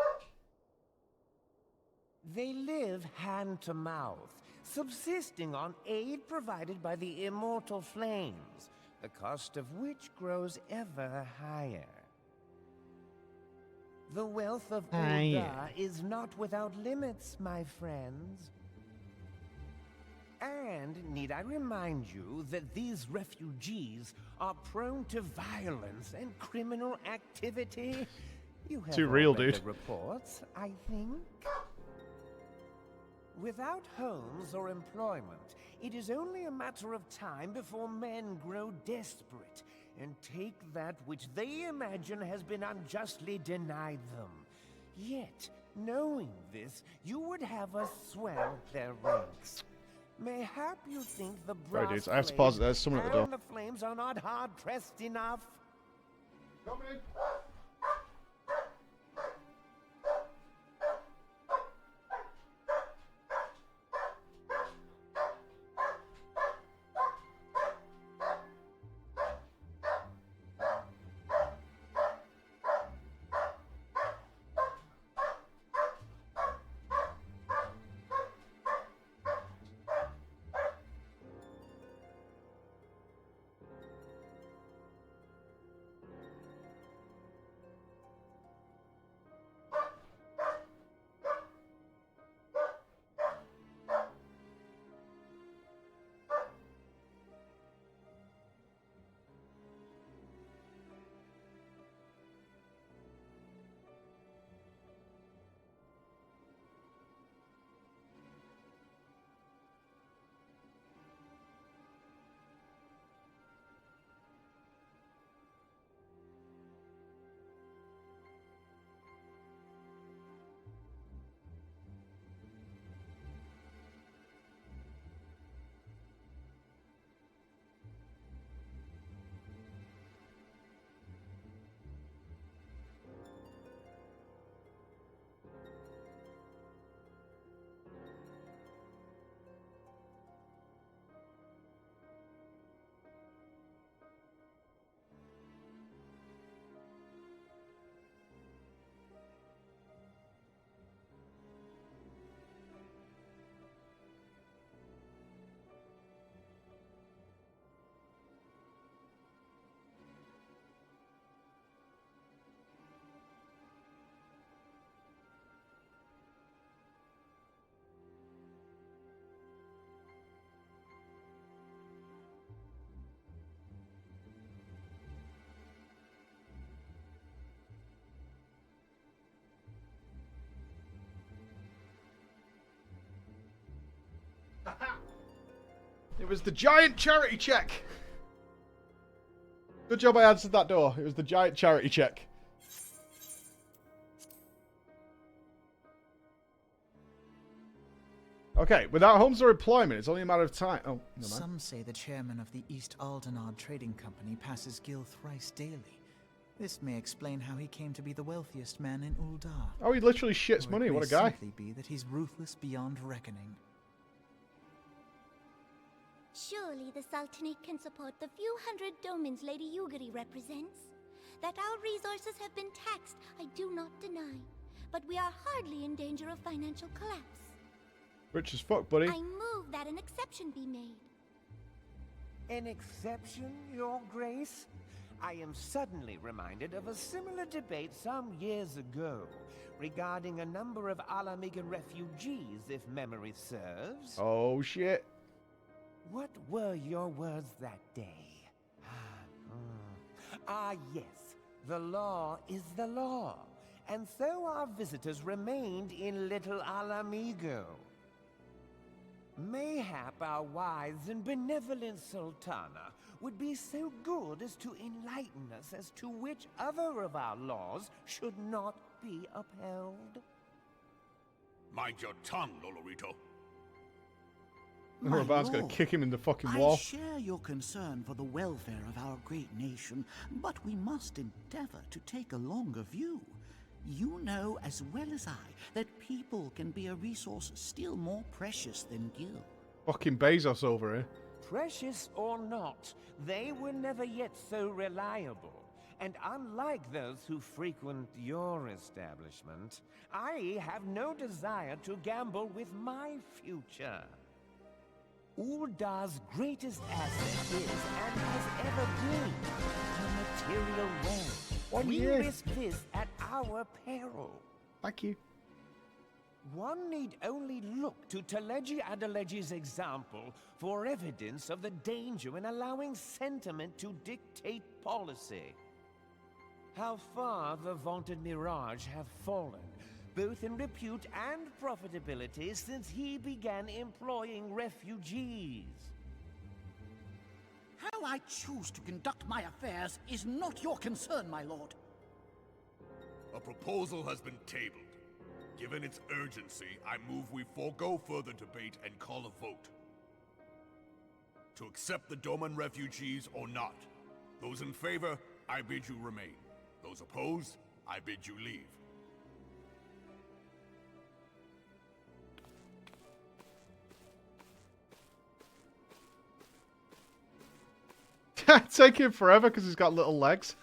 They live hand to mouth, subsisting on aid provided by the immortal flames, the cost of which grows ever higher. The wealth of Ulda is not without limits, my friends. And need I remind you that these refugees are prone to violence and criminal activity? You have Too real, all read dude. the reports, I think. Without homes or employment, it is only a matter of time before men grow desperate and take that which they imagine has been unjustly denied them. Yet, knowing this, you would have us swell their ranks. Mayhap you think the Right, brass dudes, I have to pause it. There's someone at the door. and the flames are not hard-pressed enough? Come in. It was the giant charity check. Good job I answered that door. It was the giant charity check. Okay, without homes or employment, it's only a matter of time. Oh, no. Some say the chairman of the East Aldenard Trading Company passes Gil thrice daily. This may explain how he came to be the wealthiest man in Uldar. Oh, he literally shits money. What a guy. It may simply be that he's ruthless beyond reckoning. Surely the Sultanate can support the few hundred domins Lady Yugiri represents. That our resources have been taxed, I do not deny. But we are hardly in danger of financial collapse. Rich as fuck, buddy. I move that an exception be made. An exception, Your Grace? I am suddenly reminded of a similar debate some years ago regarding a number of Alamiga refugees, if memory serves. Oh, shit. What were your words that day? Yes. The law is the law. And so our visitors remained in Little Alamigo. Mayhap our wise and benevolent Sultana would be so good as to enlighten us as to which other of our laws should not be upheld. Mind your tongue, Lolorito. Ravan's gonna kick him in the fucking wall. I share your concern for the welfare of our great nation, but we must endeavor to take a longer view. You know as well as I that people can be a resource still more precious than Gil. Fucking Bezos over here. Precious or not, they were never yet so reliable. And unlike those who frequent your establishment, I have no desire to gamble with my future. Uldar's greatest asset is, and has ever been, the material wealth. Oh, We yeah. risk this at our peril. Thank you. One need only look to Teleji Adeleji's example for evidence of the danger in allowing sentiment to dictate policy. How far the vaunted Mirage have fallen, both in repute and profitability, since he began employing refugees. How I choose to conduct my affairs is not your concern, my lord. A proposal has been tabled. Given its urgency, I move we forego further debate and call a vote. To accept the Doman refugees or not. Those in favor, I bid you remain. Those opposed, I bid you leave. Take him forever because he's got little legs.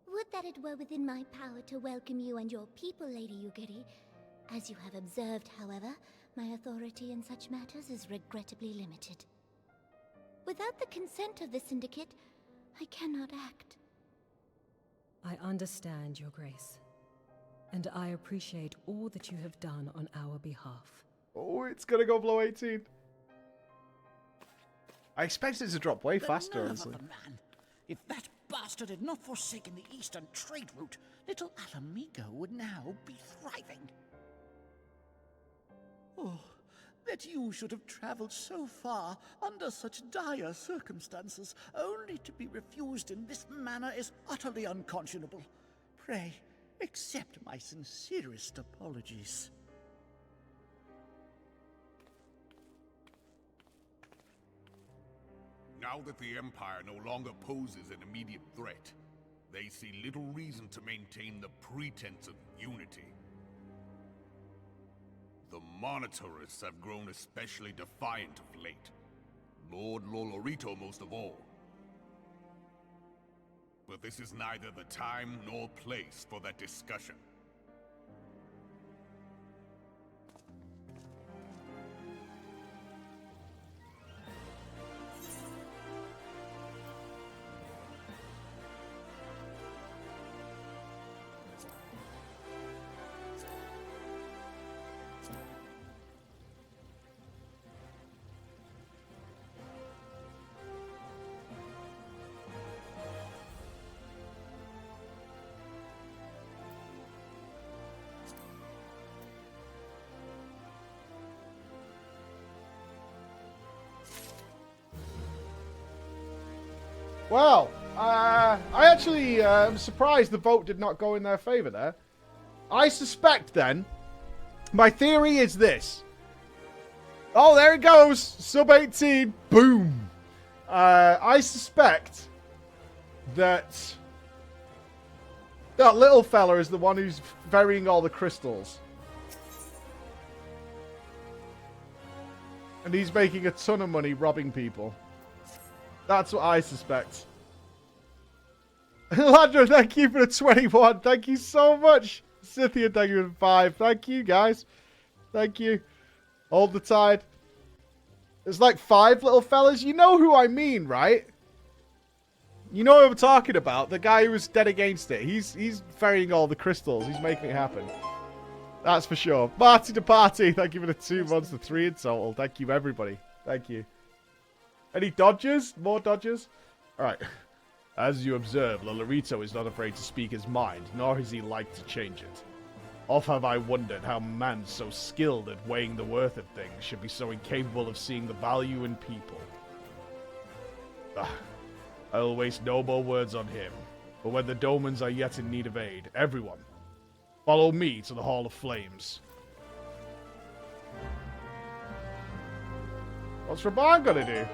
Would that it were within my power to welcome you and your people, Lady Yugiri. As you have observed, however, my authority in such matters is regrettably limited. Without the consent of the Syndicate, I cannot act. I understand, Your Grace, and I appreciate all that you have done on our behalf. Oh, it's gonna go below 18. I expected it to drop way faster, nerve honestly. of the man. If that bastard had not forsaken the eastern trade route, Little Alamigo would now be thriving. Oh, that you should have traveled so far under such dire circumstances, only to be refused in this manner is utterly unconscionable. Pray, accept my sincerest apologies. Now that the Empire no longer poses an immediate threat, they see little reason to maintain the pretense of unity. The Monitorists have grown especially defiant of late. Lord Lolorito most of all. But this is neither the time nor place for that discussion. Well, I actually am surprised the vote did not go in their favor there. I suspect then, my theory is this. Oh, there it goes. Sub 18. Boom. I suspect that that little fella is the one who's ferrying all the crystals. And he's making a ton of money robbing people. That's what I suspect. Landra, thank you for the 21. Thank you so much. Scythia, thank you for the 5. Thank you, guys. Thank you. Hold the tide. There's like 5 little fellas. You know who I mean, right? You know who I'm talking about. The guy who was dead against it. He's ferrying all the crystals. He's making it happen. That's for sure. Marty to party. Thank you for the 2 months, the 3 in total. Thank you, everybody. Thank you. Any dodgers? More dodgers? Alright. As you observe, Lolorito is not afraid to speak his mind, nor is he like to change it. Oft have I wondered how man so skilled at weighing the worth of things should be so incapable of seeing the value in people. I will waste no more words on him, but when the Domans are yet in need of aid, everyone, follow me to the Hall of Flames. What's Raban gonna do?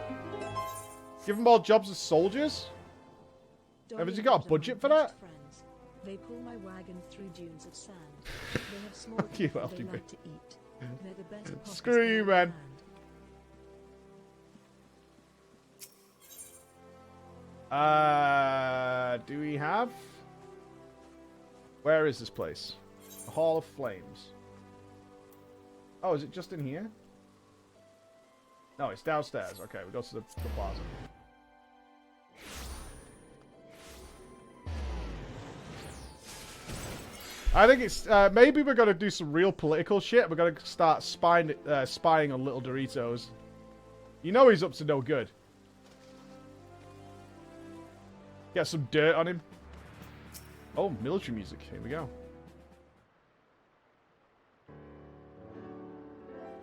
Give them all jobs as soldiers? Has he got a budget for that? They pull my wagon through dunes of sand. They have small you, people they LTV. like to eat. They're the best pockets Screw you, in the man. land. Do we have? Where is this place? The Hall of Flames. Oh, is it just in here? No, it's downstairs. Okay, we go to the plaza. I think it's maybe we're gonna do some real political shit. We're gonna start spying on little Doritos. You know he's up to no good. Get some dirt on him. Oh, military music. Here we go.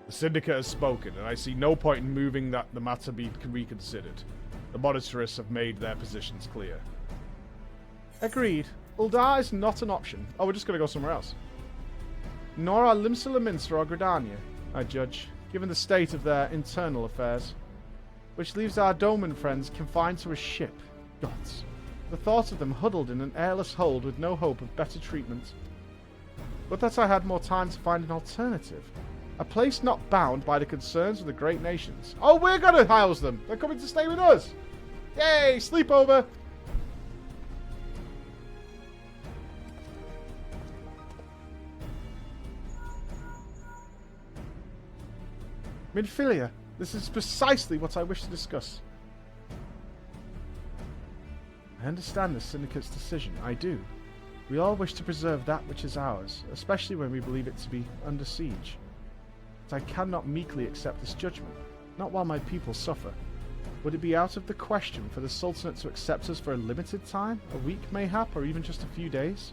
The Syndicate has spoken, and I see no point in moving that the matter be reconsidered. The monitorists have made their positions clear. Agreed. Uldar is not an option. Oh, we're just going to go somewhere else. Nor are Limsala Minster or Gridania, I judge, given the state of their internal affairs. Which leaves our Doman friends confined to a ship. Gods. The thought of them huddled in an airless hold with no hope of better treatment. But that I had more time to find an alternative. A place not bound by the concerns of the great nations. Oh, we're going to house them! They're coming to stay with us! Yay! Sleepover! Minfilia, this is precisely what I wish to discuss. I understand the Syndicate's decision, I do. We all wish to preserve that which is ours, especially when we believe it to be under siege. But I cannot meekly accept this judgment, not while my people suffer. Would it be out of the question for the Sultanate to accept us for a limited time? A week, mayhap, or even just a few days?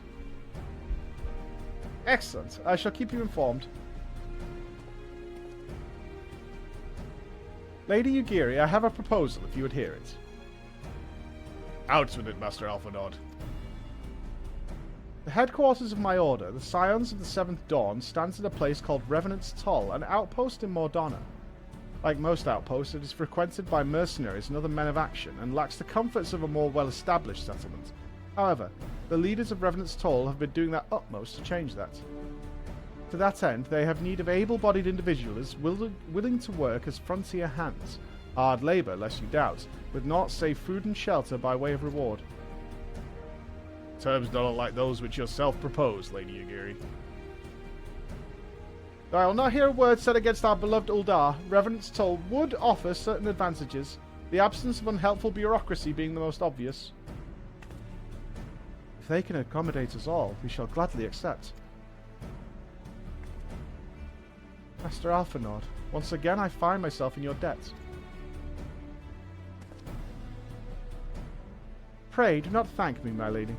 Excellent. I shall keep you informed. Lady Ugiri, I have a proposal if you would hear it. Out with it, Master Alphanod. The headquarters of my order, the Scions of the Seventh Dawn, stands at a place called Revenant's Toll, an outpost in Mordana. Like most outposts, it is frequented by mercenaries and other men of action, and lacks the comforts of a more well-established settlement. However, the leaders of Revenant's Toll have been doing their utmost to change that. To that end, they have need of able-bodied individuals willing to work as frontier hands. Hard labour, lest you doubt, with naught save food and shelter by way of reward. Terms not unlike those which yourself propose, Lady Ugiri. Though I will not hear a word said against our beloved Uldar, Revenant's Toll would offer certain advantages, the absence of unhelpful bureaucracy being the most obvious. If they can accommodate us all, we shall gladly accept. Master Alphanord, once again I find myself in your debt. Pray do not thank me, my lady.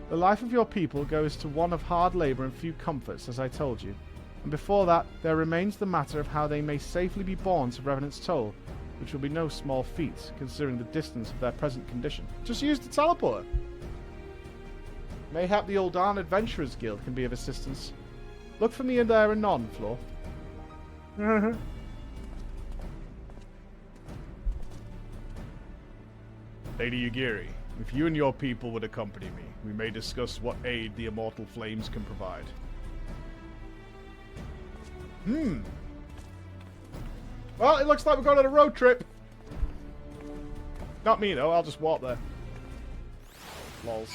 The life of your people goes to one of hard labour and few comforts, as I told you. And before that, there remains the matter of how they may safely be borne to Revenant's Toll. which will be no small feat, considering the distance of their present condition. Just use the teleporter. Mayhap the Ul'Dan Adventurers Guild can be of assistance. Look for me in there anon, Floor. Lady Yugiri, if you and your people would accompany me, we may discuss what aid the immortal flames can provide. Well, it looks like we're going on a road trip. Not me, though. I'll just walk there. Lols.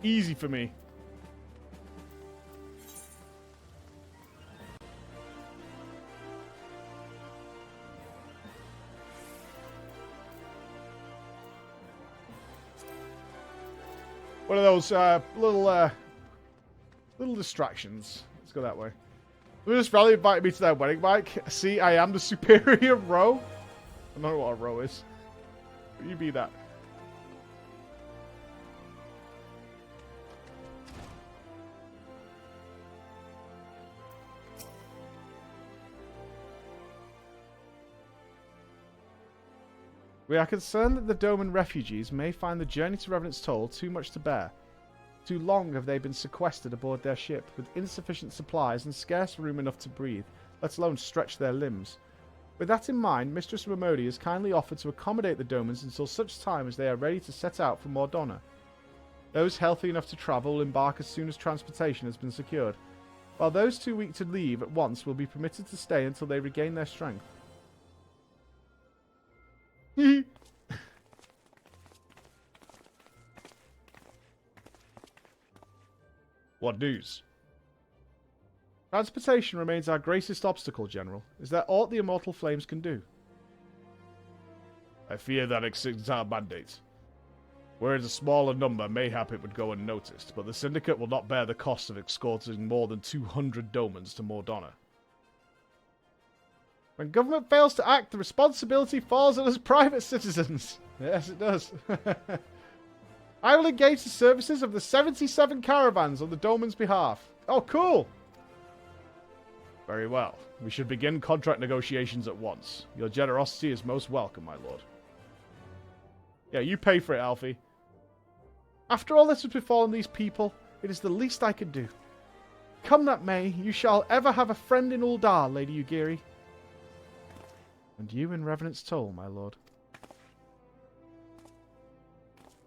Easy for me. One of those little distractions. Let's go that way. Lewis Valley invited me to their wedding, Mike. See, I am the superior row. I don't know what a row is. You be that. We are concerned that the Doman refugees may find the journey to Revenant's Toll too much to bear. Too long have they been sequestered aboard their ship, with insufficient supplies and scarce room enough to breathe, let alone stretch their limbs. With that in mind, Mistress Ramodi has kindly offered to accommodate the Domans until such time as they are ready to set out for Mordona. Those healthy enough to travel will embark as soon as transportation has been secured, while those too weak to leave at once will be permitted to stay until they regain their strength. What news? Transportation remains our greatest obstacle, General. Is there aught the immortal flames can do? I fear that exceeds our mandate. Were it a smaller number, mayhap it would go unnoticed, but the Syndicate will not bear the cost of escorting more than 200 Domans to Mordona. When government fails to act, the responsibility falls on us private citizens. Yes, it does. I will engage the services of the 77 caravans on the Doman's behalf. Oh, cool. Very well. We should begin contract negotiations at once. Your generosity is most welcome, my lord. Yeah, you pay for it, Alfie. After all that has befallen these people, it is the least I can do. Come that may, you shall ever have a friend in Ul'Dah, Lady Yugiri. And you in Revenant's Toll, my lord.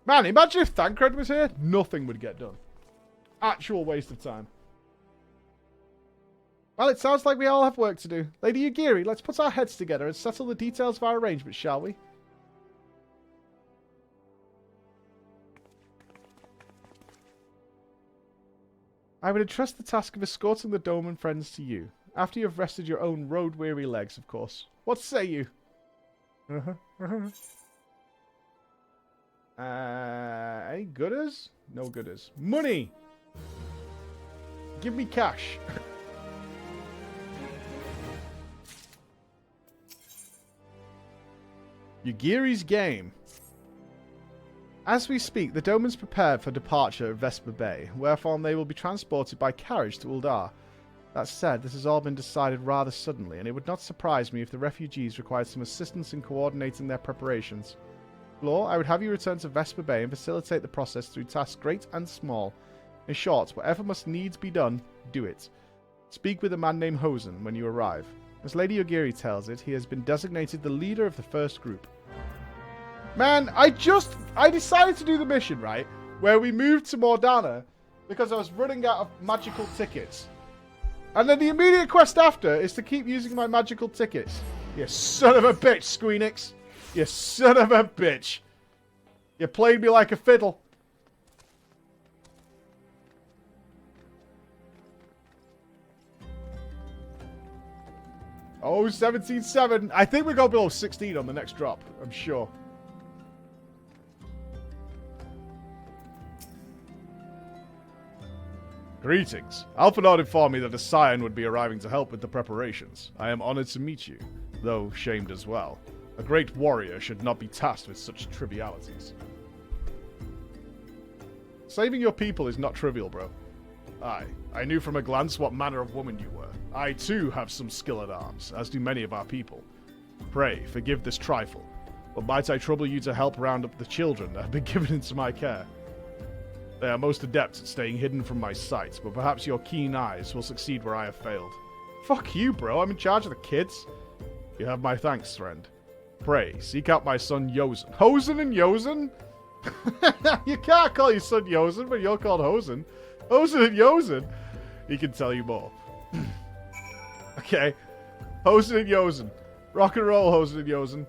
Man, imagine if Thancred was here. Nothing would get done. Actual waste of time. Well, it sounds like we all have work to do. Lady Yugiri, let's put our heads together and settle the details of our arrangements, shall we? I would entrust the task of escorting the Doman friends to you. After you have rested your own road-weary legs, of course. What say you? Any gooders? No gooders. Money! Give me cash. Yugiri's game. As we speak, the Domans prepare for departure at Vesper Bay, whereupon they will be transported by carriage to Ul'Dah. That said, this has all been decided rather suddenly, and it would not surprise me if the refugees required some assistance in coordinating their preparations. Law, I would have you return to Vesper Bay and facilitate the process through tasks great and small. In short, whatever must needs be done, do it. Speak with a man named Hosen when you arrive. As Lady Yugiri tells it, he has been designated the leader of the first group. Man, I decided to do the mission, right? Where we moved to Mordana because I was running out of magical tickets. And then the immediate quest after is to keep using my magical tickets. You son of a bitch, Squeenix. You son of a bitch. You played me like a fiddle. Oh, 17.7. I think we go below 16 on the next drop. I'm sure. Greetings. Alphanod informed me that a scion would be arriving to help with the preparations. I am honored to meet you, though shamed as well. A great warrior should not be tasked with such trivialities. Saving your people is not trivial, bro. Aye, I knew from a glance what manner of woman you were. I too have some skill at arms, as do many of our people. Pray, forgive this trifle, but might I trouble you to help round up the children that have been given into my care? They are most adept at staying hidden from my sight, but perhaps your keen eyes will succeed where I have failed. Fuck you, bro. I'm in charge of the kids. You have my thanks, friend. Pray, seek out my son Yozen. Hosen and Yozen? You can't call your son Yozen, but you're called Hosen. Hosen and Yozen? He can tell you more. Okay. Hosen and Yozen. Rock and roll, Hosen and Yozen.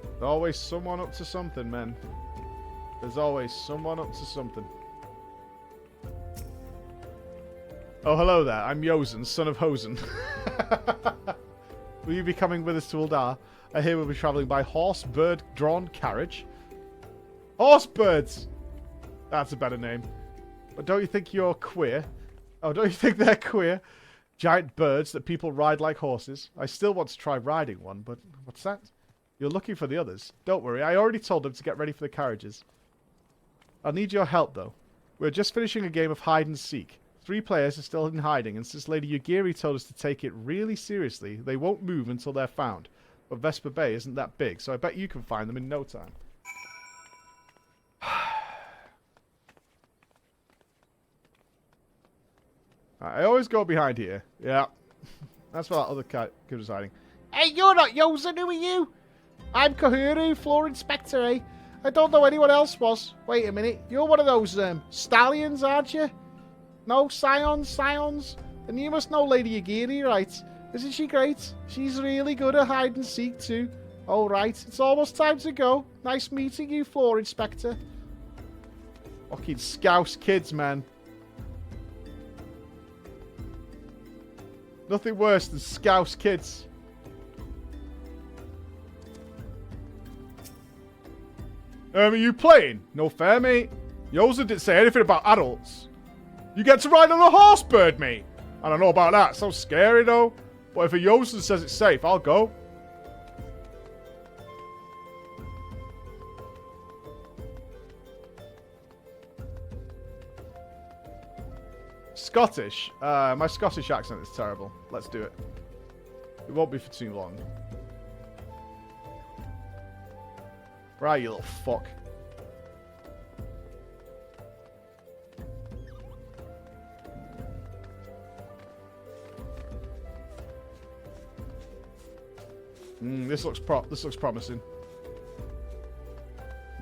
There's always someone up to something, man. There's always someone up to something. Oh, hello there. I'm Yozen, son of Hosen. Will you be coming with us to Uldar? I hear we'll be travelling by horse, bird, drawn carriage. Horse birds! That's a better name. But don't you think you're queer? Oh, don't you think they're queer? Giant birds that people ride like horses. I still want to try riding one, but what's that? You're looking for the others. Don't worry, I already told them to get ready for the carriages. I'll need your help, though. We're just finishing a game of hide and seek. 3 players are still in hiding, and since Lady Yugiri told us to take it really seriously, they won't move until they're found. But Vesper Bay isn't that big, so I bet you can find them in no time. I always go behind here. Yeah. That's what that other cat was hiding. Hey, you're not Yozen, who are you? I'm Kahuru, floor inspector, eh? I don't know anyone else was. Wait a minute, you're one of those, stallions, aren't you? No, scions. And you must know Lady Yugiri, right? Isn't she great? She's really good at hide and seek, too. Oh, right, it's almost time to go. Nice meeting you, floor inspector. Fucking Scouse kids, man. Nothing worse than Scouse kids. Are you playing? No fair, mate. Yoza didn't say anything about adults. You get to ride on a horse bird, mate. I don't know about that. Sounds scary, though. But if a Yoza says it's safe, I'll go. Scottish. My Scottish accent is terrible. Let's do it. It won't be for too long. Right, you little fuck. This looks promising.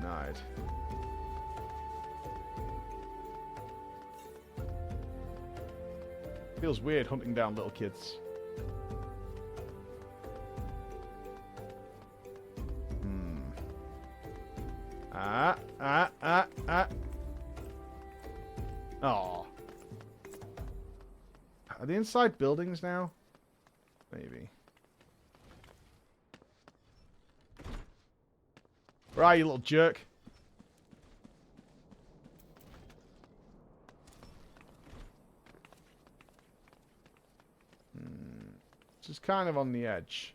Nice. Feels weird hunting down little kids. Oh. Are they inside buildings now? Maybe. Right, you little jerk. Just kind of on the edge.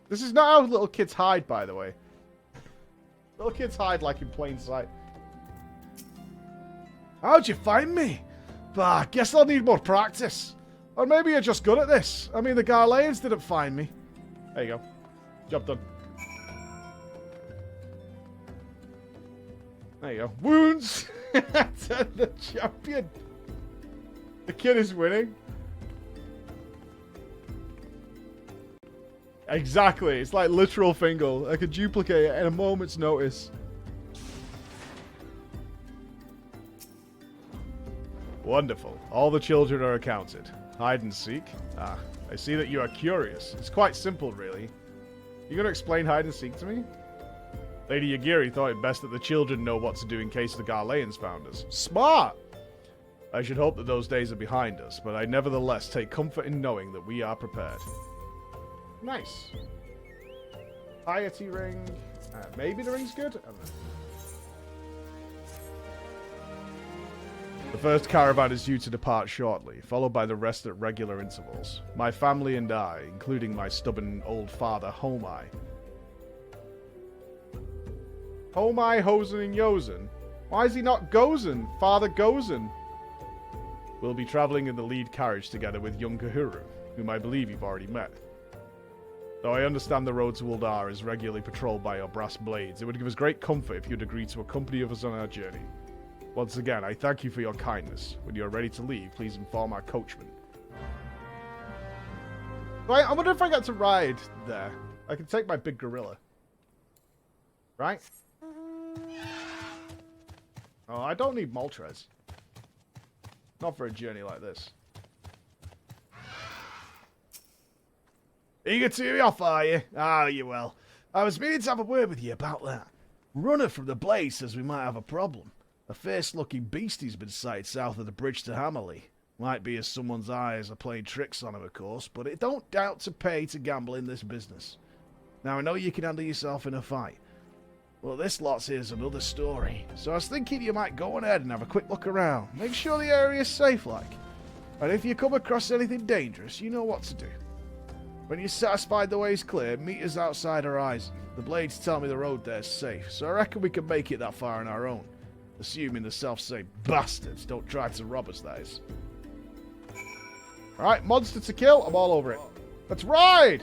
This is not how little kids hide, by the way. Little kids hide like in plain sight. How'd you find me? Bah, guess I'll need more practice. Or maybe you're just good at this. I mean, the Garleans didn't find me. There you go. Job done. There you go. Wounds! The champion. The kid is winning. Exactly. It's like literal Fingal. I could duplicate it at a moment's notice. Wonderful. All the children are accounted. Hide and seek. Ah, I see that you are curious. It's quite simple, really. You gonna explain hide and seek to me? Lady Yugiri thought it best that the children know what to do in case the Garleans found us. Smart! I should hope that those days are behind us, but I nevertheless take comfort in knowing that we are prepared. Nice. Piety ring. Maybe the ring's good? I don't know. The first caravan is due to depart shortly, followed by the rest at regular intervals. My family and I, including my stubborn old father, Homai. Homai, Hosen, and Yosen? Why is he not Gozen? Father Gozen? We'll be traveling in the lead carriage together with young Kahuru, whom I believe you've already met. Though I understand the road to Uldar is regularly patrolled by your brass blades, it would give us great comfort if you'd agree to accompany us on our journey. Once again, I thank you for your kindness. When you are ready to leave, please inform our coachman. Right, I wonder if I get to ride there. I can take my big gorilla. Right? Oh, I don't need Moltres. Not for a journey like this. Eager to hear me off, are you? Ah, you will. I was meaning to have a word with you about that. Runner from the Blaze says we might have a problem. A fierce-looking beastie's been sighted south of the bridge to Hammerley. Might be as someone's eyes are playing tricks on him, of course, but it don't doubt to pay to gamble in this business. Now, I know you can handle yourself in a fight. Well, this lot's here's another story. So I was thinking you might go on ahead and have a quick look around. Make sure the area's safe, like. And if you come across anything dangerous, you know what to do. When you're satisfied the way's clear, meet us outside Horizon. The Blades tell me the road there's safe, so I reckon we can make it that far on our own. Assuming the self-same bastards don't try to rob us, that is. Alright, monster to kill. I'm all over it. Let's ride!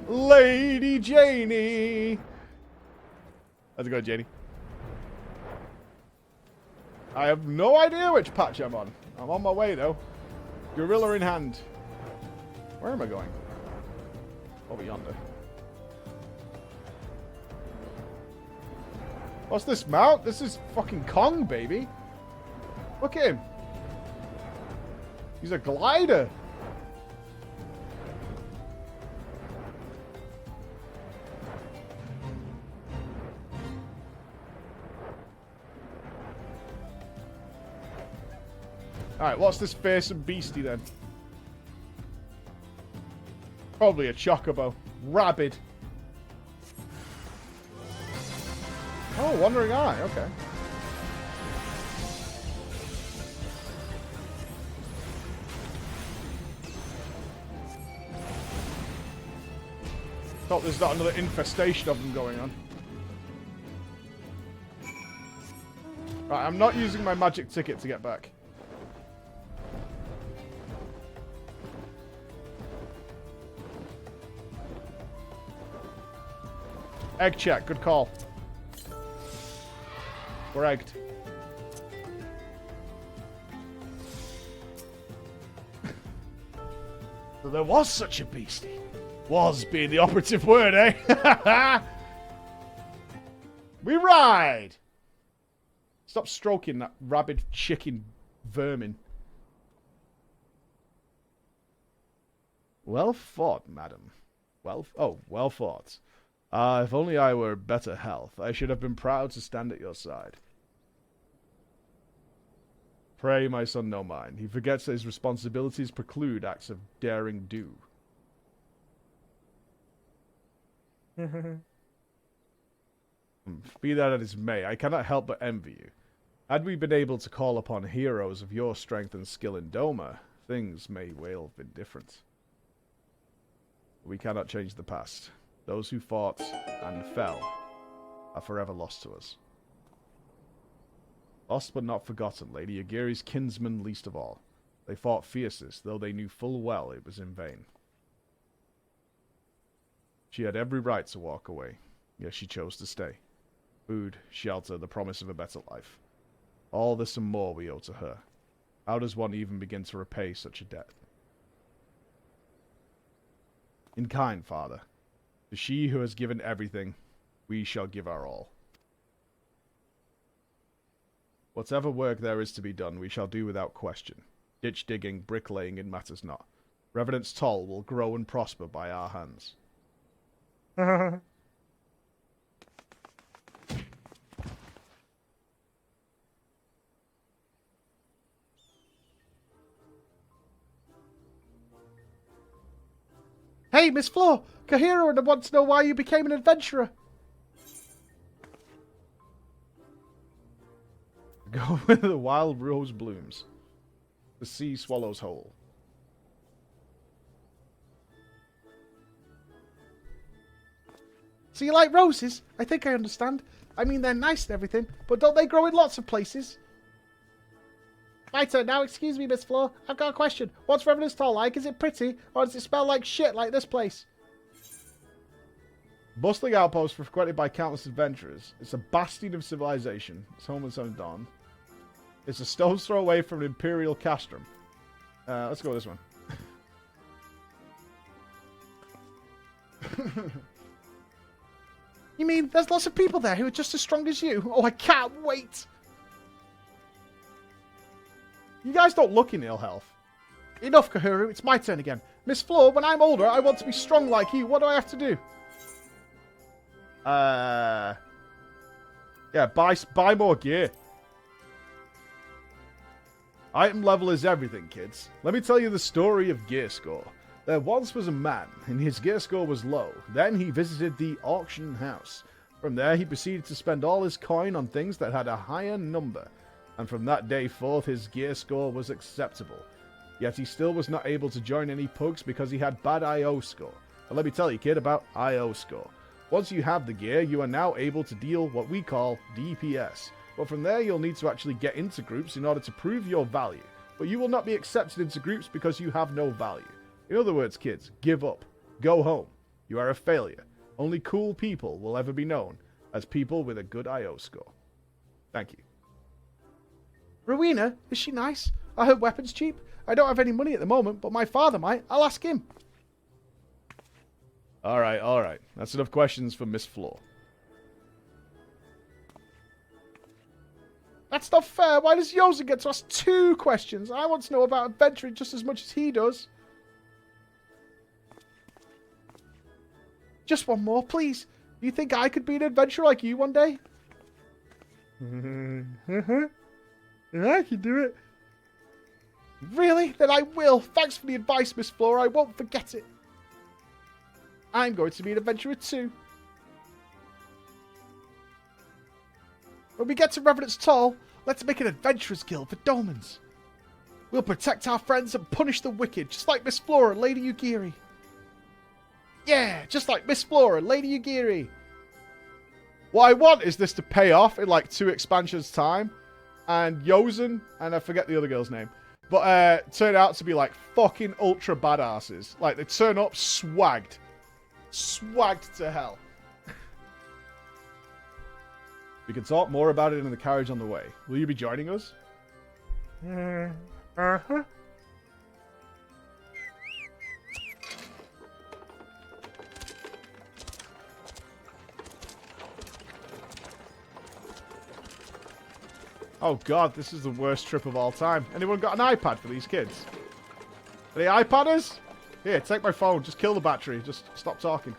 Lady Janie! How's it going, Janie? I have no idea which patch I'm on. I'm on my way, though. Gorilla in hand. Where am I going? Over yonder. What's this mount? This is fucking Kong, baby. Look at him. He's a glider. Alright, what's this fearsome beastie then? Probably a chocobo. Rabid. Oh, Wandering Eye, okay. Thought there's not another infestation of them going on. Right, I'm not using my magic ticket to get back. Egg check, good call. We're egged. So there was such a beastie. Was being the operative word, eh? We ride! Stop stroking that rabid chicken vermin. Well fought, madam. Well fought. If only I were better health, I should have been proud to stand at your side. Pray my son no mind. He forgets that his responsibilities preclude acts of daring do. Be that as may, I cannot help but envy you. Had we been able to call upon heroes of your strength and skill in Doma, things may well have been different. We cannot change the past. Those who fought and fell are forever lost to us. Lost but not forgotten, Lady Yagiri's kinsmen least of all. They fought fiercest, though they knew full well it was in vain. She had every right to walk away, yet she chose to stay. Food, shelter, the promise of a better life. All this and more we owe to her. How does one even begin to repay such a debt? In kind, Father. To she who has given everything, we shall give our all. Whatever work there is to be done, we shall do without question. Ditch digging, bricklaying, it matters not. Revenant's toll will grow and prosper by our hands. Hey, Miss Flo, Kahira and I want to know why you became an adventurer. Go with the wild rose blooms. The sea swallows whole. So you like roses? I think I understand. I mean, they're nice and everything, but don't they grow in lots of places? My turn now. Excuse me, Miss Flo. I've got a question. What's Revenant's Toll like? Is it pretty, or does it smell like shit like this place? Bustling outpost frequented by countless adventurers. It's a bastion of civilization. It's home of its own dawn. It's a stone's throw away from an imperial castrum. Let's go with this one. You mean there's lots of people there who are just as strong as you? Oh, I can't wait. You guys don't look in ill health. Enough, Kahuru. It's my turn again. Miss Flo, when I'm older, I want to be strong like you. What do I have to do? Yeah, buy more gear. Item level is everything, kids. Let me tell you the story of gear score. There once was a man, and his gear score was low. Then he visited the auction house. From there, he proceeded to spend all his coin on things that had a higher number. And from that day forth, his gear score was acceptable. Yet he still was not able to join any pugs because he had bad IO score. And let me tell you, kid, about IO score. Once you have the gear, you are now able to deal what we call DPS. But from there, you'll need to actually get into groups in order to prove your value. But you will not be accepted into groups because you have no value. In other words, kids, give up. Go home. You are a failure. Only cool people will ever be known as people with a good IO score. Thank you. Rowena, is she nice? Are her weapons cheap? I don't have any money at the moment, but my father might. I'll ask him. Alright, alright. That's enough questions for Miss Flo. That's not fair. Why does Yoza get to ask 2 questions? I want to know about adventuring just as much as he does. Just one more, please. Do you think I could be an adventurer like you one day? I can do it. Really? Then I will. Thanks for the advice, Miss Flora. I won't forget it. I'm going to be an adventurer too. When we get to Revenant's Toll, let's make an adventurers guild for Domans. We'll protect our friends and punish the wicked, just like Miss Flora and Lady Ugiri. Yeah, just like Miss Flora and Lady Ugiri. What I want is this to pay off in like 2 expansions time. And Yozen, and I forget the other girl's name, but turn out to be like fucking ultra badasses. Like they turn up swagged. Swagged to hell. We can talk more about it in the carriage on the way. Will you be joining us? Uh-huh. Oh god, this is the worst trip of all time. Anyone got an iPad for these kids? Are they iPadders? Here, take my phone. Just kill the battery. Just stop talking.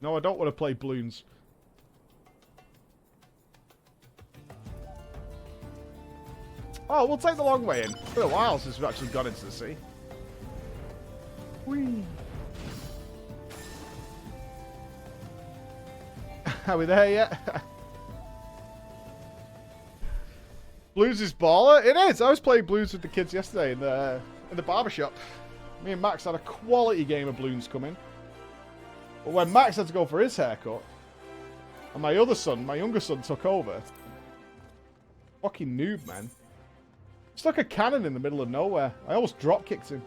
No, I don't want to play balloons. Oh, we'll take the long way in. It's been a while since we've actually gone into the sea. Whee. Are we there yet? Blues is baller? It is! I was playing Blues with the kids yesterday in the barbershop. Me and Max had a quality game of Bloons come in. But when Max had to go for his haircut, and my other son, my younger son, took over. Fucking noob, man. Stuck a cannon in the middle of nowhere. I almost drop-kicked him.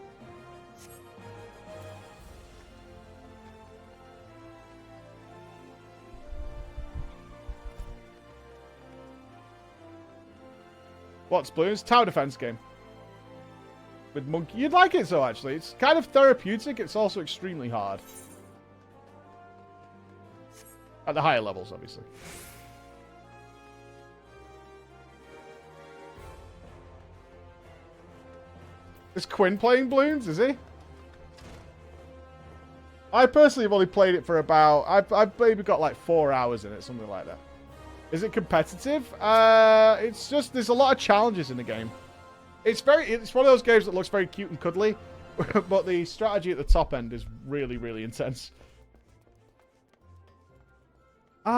What's Bloons? Tower defense game. With Monkey. You'd like it so, actually. It's kind of therapeutic. It's also extremely hard. At the higher levels, obviously. Is Quinn playing Bloons, is he? I personally have only played it for about... I've maybe got like 4 hours in it, something like that. Is it competitive? It's just, there's a lot of challenges in the game. It's one of those games that looks very cute and cuddly, but the strategy at the top end is really, really intense.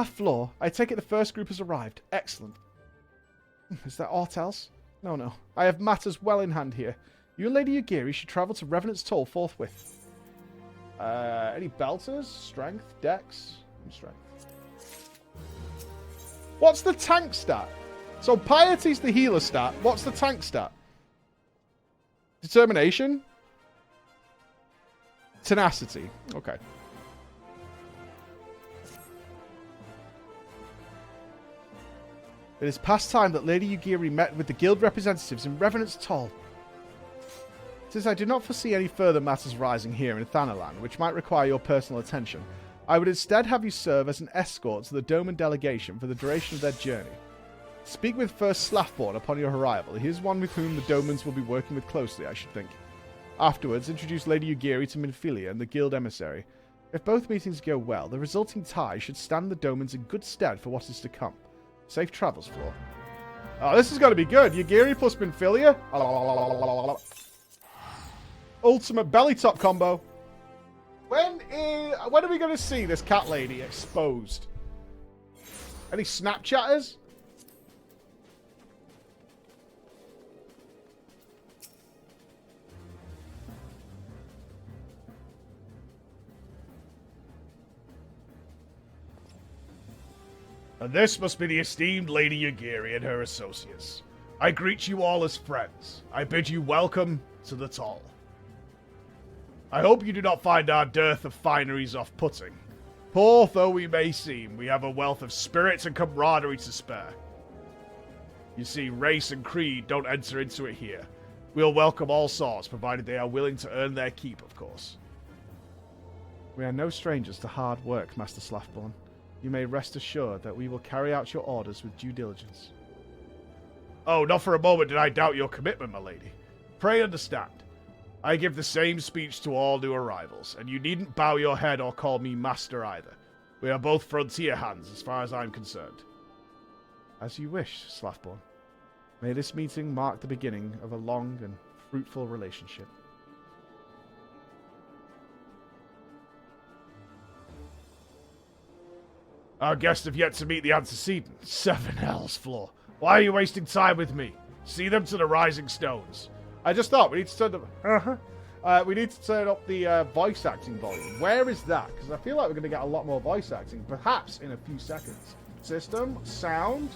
Floor. I take it the first group has arrived. Excellent. Is that aught else? No. I have matters well in hand here. You and Lady Yugiri should travel to Revenant's Toll forthwith. Any belters? Strength? Dex? Strength. What's the tank stat? So Piety's the healer stat. What's the tank stat? Determination? Tenacity. Okay. It is past time that Lady Yugiri met with the guild representatives in Revenant's Toll. Since I do not foresee any further matters rising here in Thanalan, which might require your personal attention, I would instead have you serve as an escort to the Doman delegation for the duration of their journey. Speak with First Slaffborn upon your arrival. He is one with whom the Domans will be working with closely, I should think. Afterwards, introduce Lady Yugiri to Minfilia and the guild emissary. If both meetings go well, the resulting tie should stand the Domans in good stead for what is to come. Safe travels, Floor. Oh, this is going to be good. Yugiri plus Minfilia. Ultimate belly top combo. When are we going to see this cat lady exposed? Any Snapchatters? And this must be the esteemed Lady Yugiri and her associates. I greet you all as friends. I bid you welcome to the Toll. I hope you do not find our dearth of fineries off-putting. Poor though we may seem, we have a wealth of spirit and camaraderie to spare. You see, race and creed don't enter into it here. We'll welcome all sorts, provided they are willing to earn their keep, of course. We are no strangers to hard work, Master Slaffborn. You may rest assured that we will carry out your orders with due diligence. Oh, not for a moment did I doubt your commitment, my lady. Pray understand. I give the same speech to all new arrivals, and you needn't bow your head or call me master either. We are both frontier hands as far as I'm concerned. As you wish, Slaffborn. May this meeting mark the beginning of a long and fruitful relationship. Our guests have yet to meet the antecedent. 7 hells, Floor. Why are you wasting time with me? See them to the Rising Stones. I just thought we need to turn we need to turn up the voice acting volume. Where is that? Because I feel like we're going to get a lot more voice acting, perhaps in a few seconds. System, sound.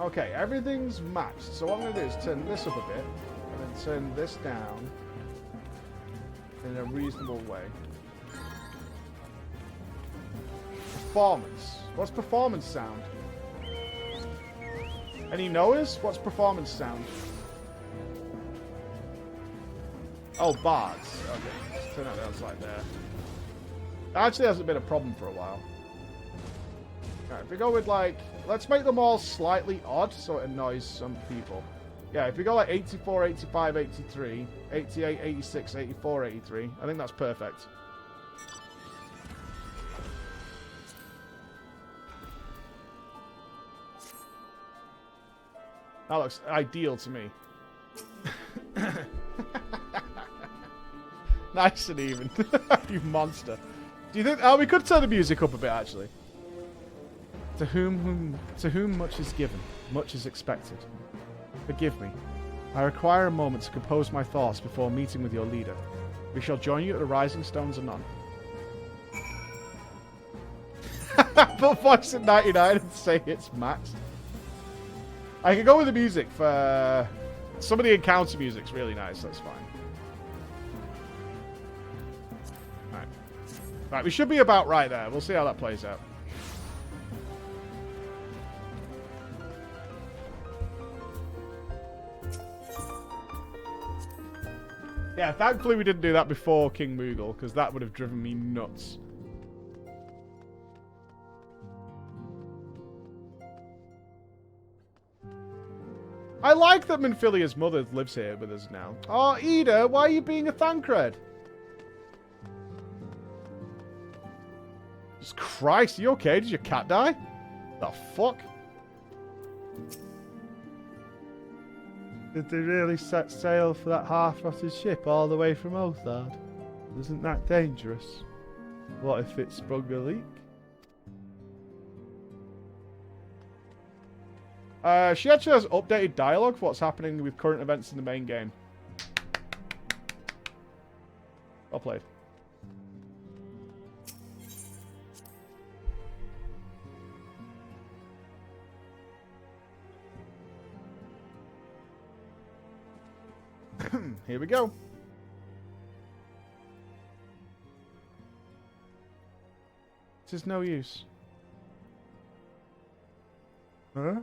Okay, everything's matched. So what I'm going to do is turn this up a bit, and then turn this down in a reasonable way. Performance. What's performance sound? Any knowers? What's performance sound? Oh, bards. Okay, let's turn that down like there. Actually, hasn't been a problem for a while. Alright, if we go with like, let's make them all slightly odd so it annoys some people. Yeah, if we go like 84, 85, 83, 88, 86, 84, 83, I think that's perfect. That looks ideal to me. Nice and even. You monster. Do you think... Oh, we could turn the music up a bit, actually. To whom much is given, much is expected. Forgive me. I require a moment to compose my thoughts before meeting with your leader. We shall join you at the Rising Stones anon. Put voice at 99 and say it's maxed. I can go with the music for... Some of the encounter music's really nice, that's fine. Right, we should be about right there. We'll see how that plays out. Yeah, thankfully we didn't do that before King Moogle, because that would have driven me nuts. I like that Minfilia's mother lives here with us now. Oh, Ida, why are you being a Thancred? Jesus Christ, are you okay? Did your cat die? The fuck? Did they really set sail for that half-rotted ship all the way from Othard? Isn't that dangerous? What if it sprung a leak? She actually has updated dialogue for what's happening with current events in the main game. Well played. Here we go. This is no use. Huh?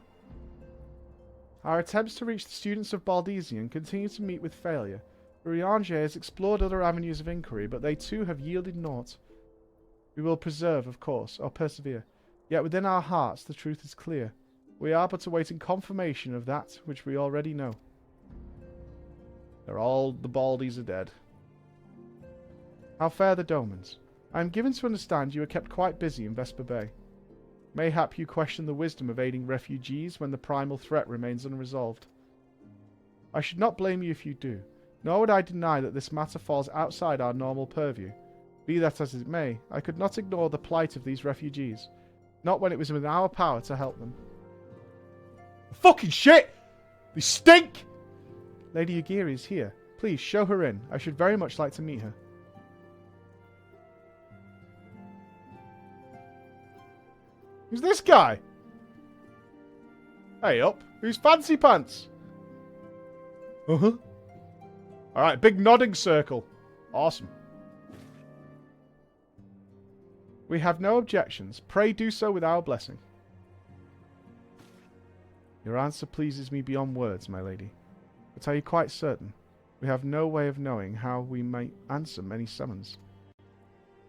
Our attempts to reach the students of Baldesian continue to meet with failure. Urianger has explored other avenues of inquiry, but they too have yielded naught. We will preserve, of course, or persevere. Yet within our hearts the truth is clear. We are but awaiting confirmation of that which we already know. All the Baldies are dead. How fare the Domans? I am given to understand you are kept quite busy in Vesper Bay. Mayhap you question the wisdom of aiding refugees when the primal threat remains unresolved. I should not blame you if you do, nor would I deny that this matter falls outside our normal purview. Be that as it may, I could not ignore the plight of these refugees, not when it was within our power to help them. Fucking shit! They stink! Lady Yugiri is here. Please, show her in. I should very much like to meet her. Who's this guy? Hey up. Who's Fancy Pants? Uh-huh. Alright, big nodding circle. Awesome. We have no objections. Pray do so with our blessing. Your answer pleases me beyond words, my lady. But are you quite certain? We have no way of knowing how we might answer many summons.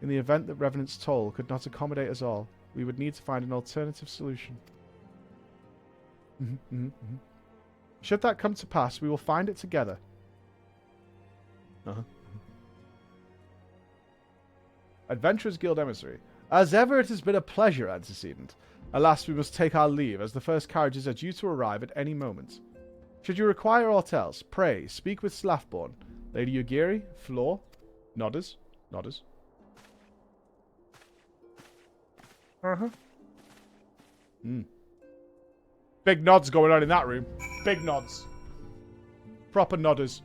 In the event that Revenant's toll could not accommodate us all, we would need to find an alternative solution. Should that come to pass, we will find it together. Adventurers Guild Emissary. As ever, it has been a pleasure, Antecedent. Alas, we must take our leave, as the first carriages are due to arrive at any moment. Should you require aught else, pray, speak with Slaffborn. Lady Yugiri, Floor, Nodders. Big nods going on in that room. Big nods. Proper nodders.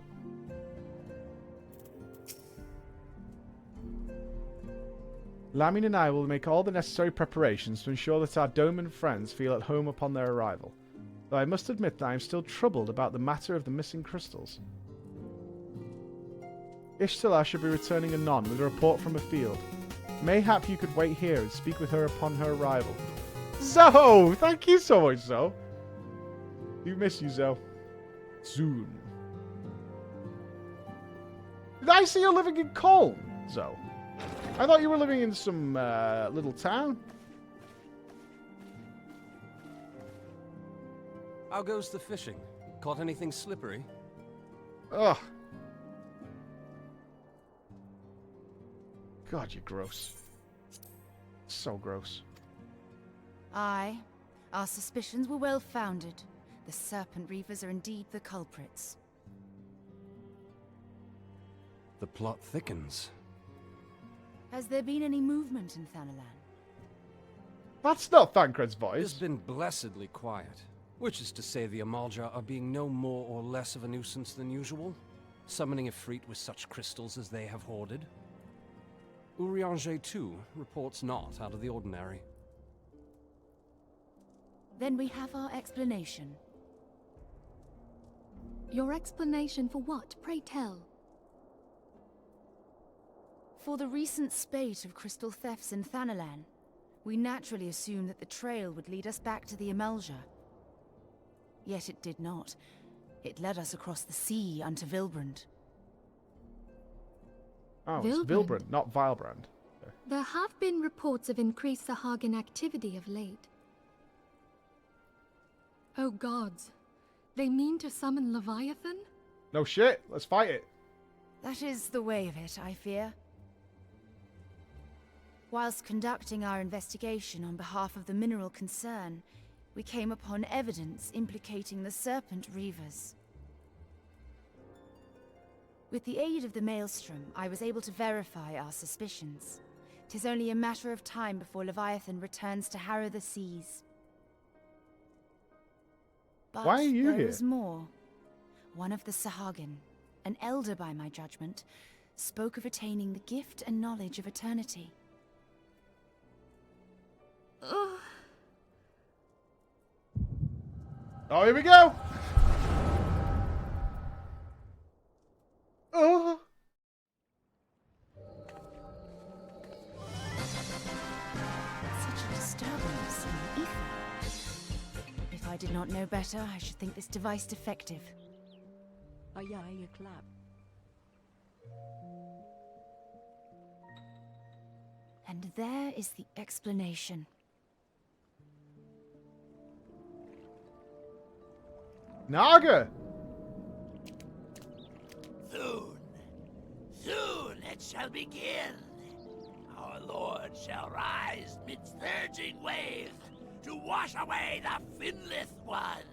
Lamine and I will make all the necessary preparations to ensure that our Doman friends feel at home upon their arrival. Though I must admit that I am still troubled about the matter of the missing crystals. Ishtalar should be returning anon with a report from a field. Mayhap you could wait here and speak with her upon her arrival. Zoe! Thank you so much, Zoe. We miss you, Zoe. Soon. Did I see you living in Colne, Zoe? I thought you were living in some little town. How goes the fishing? Caught anything slippery? Ugh. God, you're gross. So gross. Aye. Our suspicions were well founded. The Serpent Reavers are indeed the culprits. The plot thickens. Has there been any movement in Thanalan? That's not Thancred's voice. It's been blessedly quiet. Which is to say the Amalja are being no more or less of a nuisance than usual, summoning Ifrit with such crystals as they have hoarded. Urianger, too, reports not out of the ordinary. Then we have our explanation. Your explanation for what, pray tell? For the recent spate of crystal thefts in Thanalan, we naturally assumed that the trail would lead us back to the Amalja. Yet it did not. It led us across the sea unto Vilbrand. Oh, it's Vilbrand, not Vilbrand. Okay. There have been reports of increased Sahagin activity of late. Oh gods, they mean to summon Leviathan? No shit, let's fight it. That is the way of it, I fear. Whilst conducting our investigation on behalf of the mineral concern, we came upon evidence implicating the Serpent Reavers. With the aid of the Maelstrom, I was able to verify our suspicions. 'Tis only a matter of time before Leviathan returns to harrow the seas. But why are you there here? is more. One of the Sahagin, an elder by my judgment, spoke of attaining the gift and knowledge of eternity. Oh, here we go. Oh. Such a disturbance in the ether. If I did not know better, I should think this device defective. Aye, you clap. And there is the explanation. Naga. Soon it shall begin. Our Lord shall rise midst surging waves to wash away the finless ones.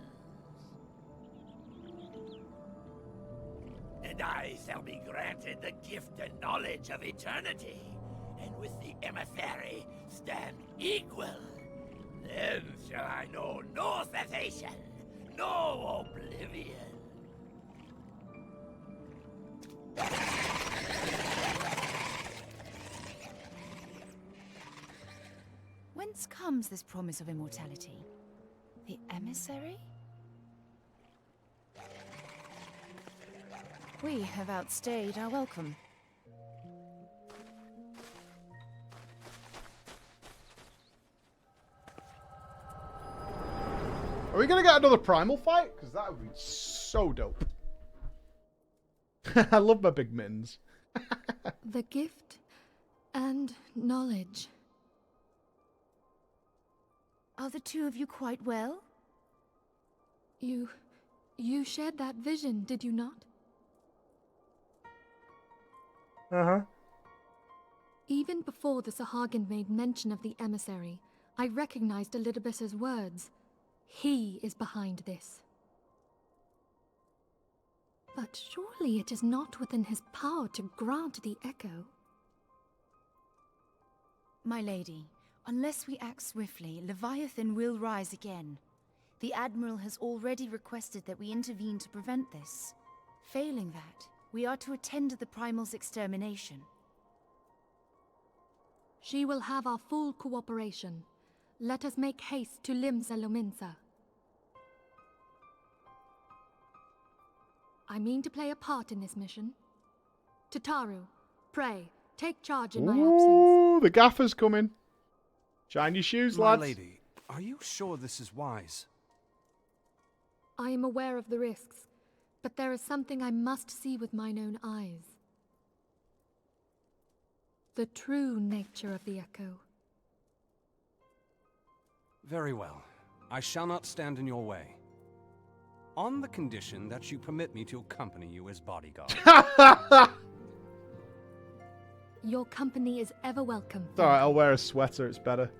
And I shall be granted the gift and knowledge of eternity, and with the emissary stand equal. Then shall I know no cessation, no oblivion. Whence comes this promise of immortality? The emissary? We have outstayed our welcome. Are we gonna get another primal fight? Because that would be so dope. I love my big mittens. The gift and knowledge. Are the two of you quite well? You shared that vision, did you not? Uh-huh. Even before the Sahagin made mention of the emissary, I recognized Elidibus's words. He is behind this. But surely it is not within his power to grant the echo. My lady, unless we act swiftly, Leviathan will rise again. The Admiral has already requested that we intervene to prevent this. Failing that, we are to attend to the Primal's extermination. She will have our full cooperation. Let us make haste to Limsa Lominsa. I mean to play a part in this mission. Tataru, pray, take charge in my absence. Ooh, the gaffer's coming. Shine your shoes, My lads. lady, are you sure this is wise? I am aware of the risks, but there is something I must see with mine own eyes. The true nature of the echo. Very well. I shall not stand in your way. On the condition that you permit me to accompany you as bodyguard. Your company is ever welcome. It's alright, I'll wear a sweater, it's better.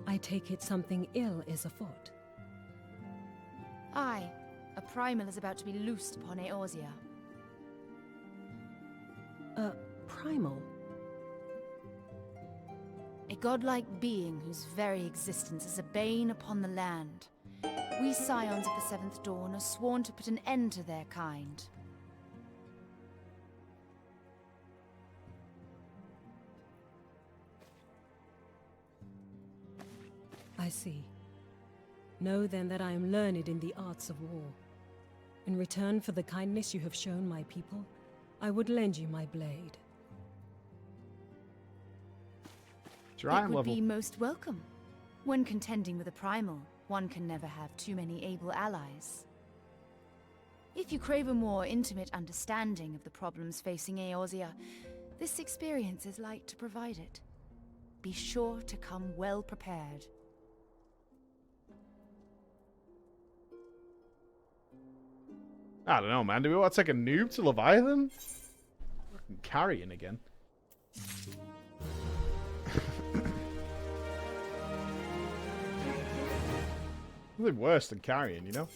I take it something ill is afoot. Aye, a Primal is about to be loosed upon Eorzea. A primal? A godlike being whose very existence is a bane upon the land. We scions of the Seventh Dawn are sworn to put an end to their kind. I see. Know then that I am learned in the arts of war. In return for the kindness you have shown my people, I would lend you my blade. It would be most welcome. When contending with a primal, one can never have too many able allies. If you crave a more intimate understanding of the problems facing Eorzea, this experience is like to provide it. Be sure to come well prepared. I don't know, man. Do we want to take a noob to Leviathan? Fucking carrying again. Nothing worse than carrying, you know?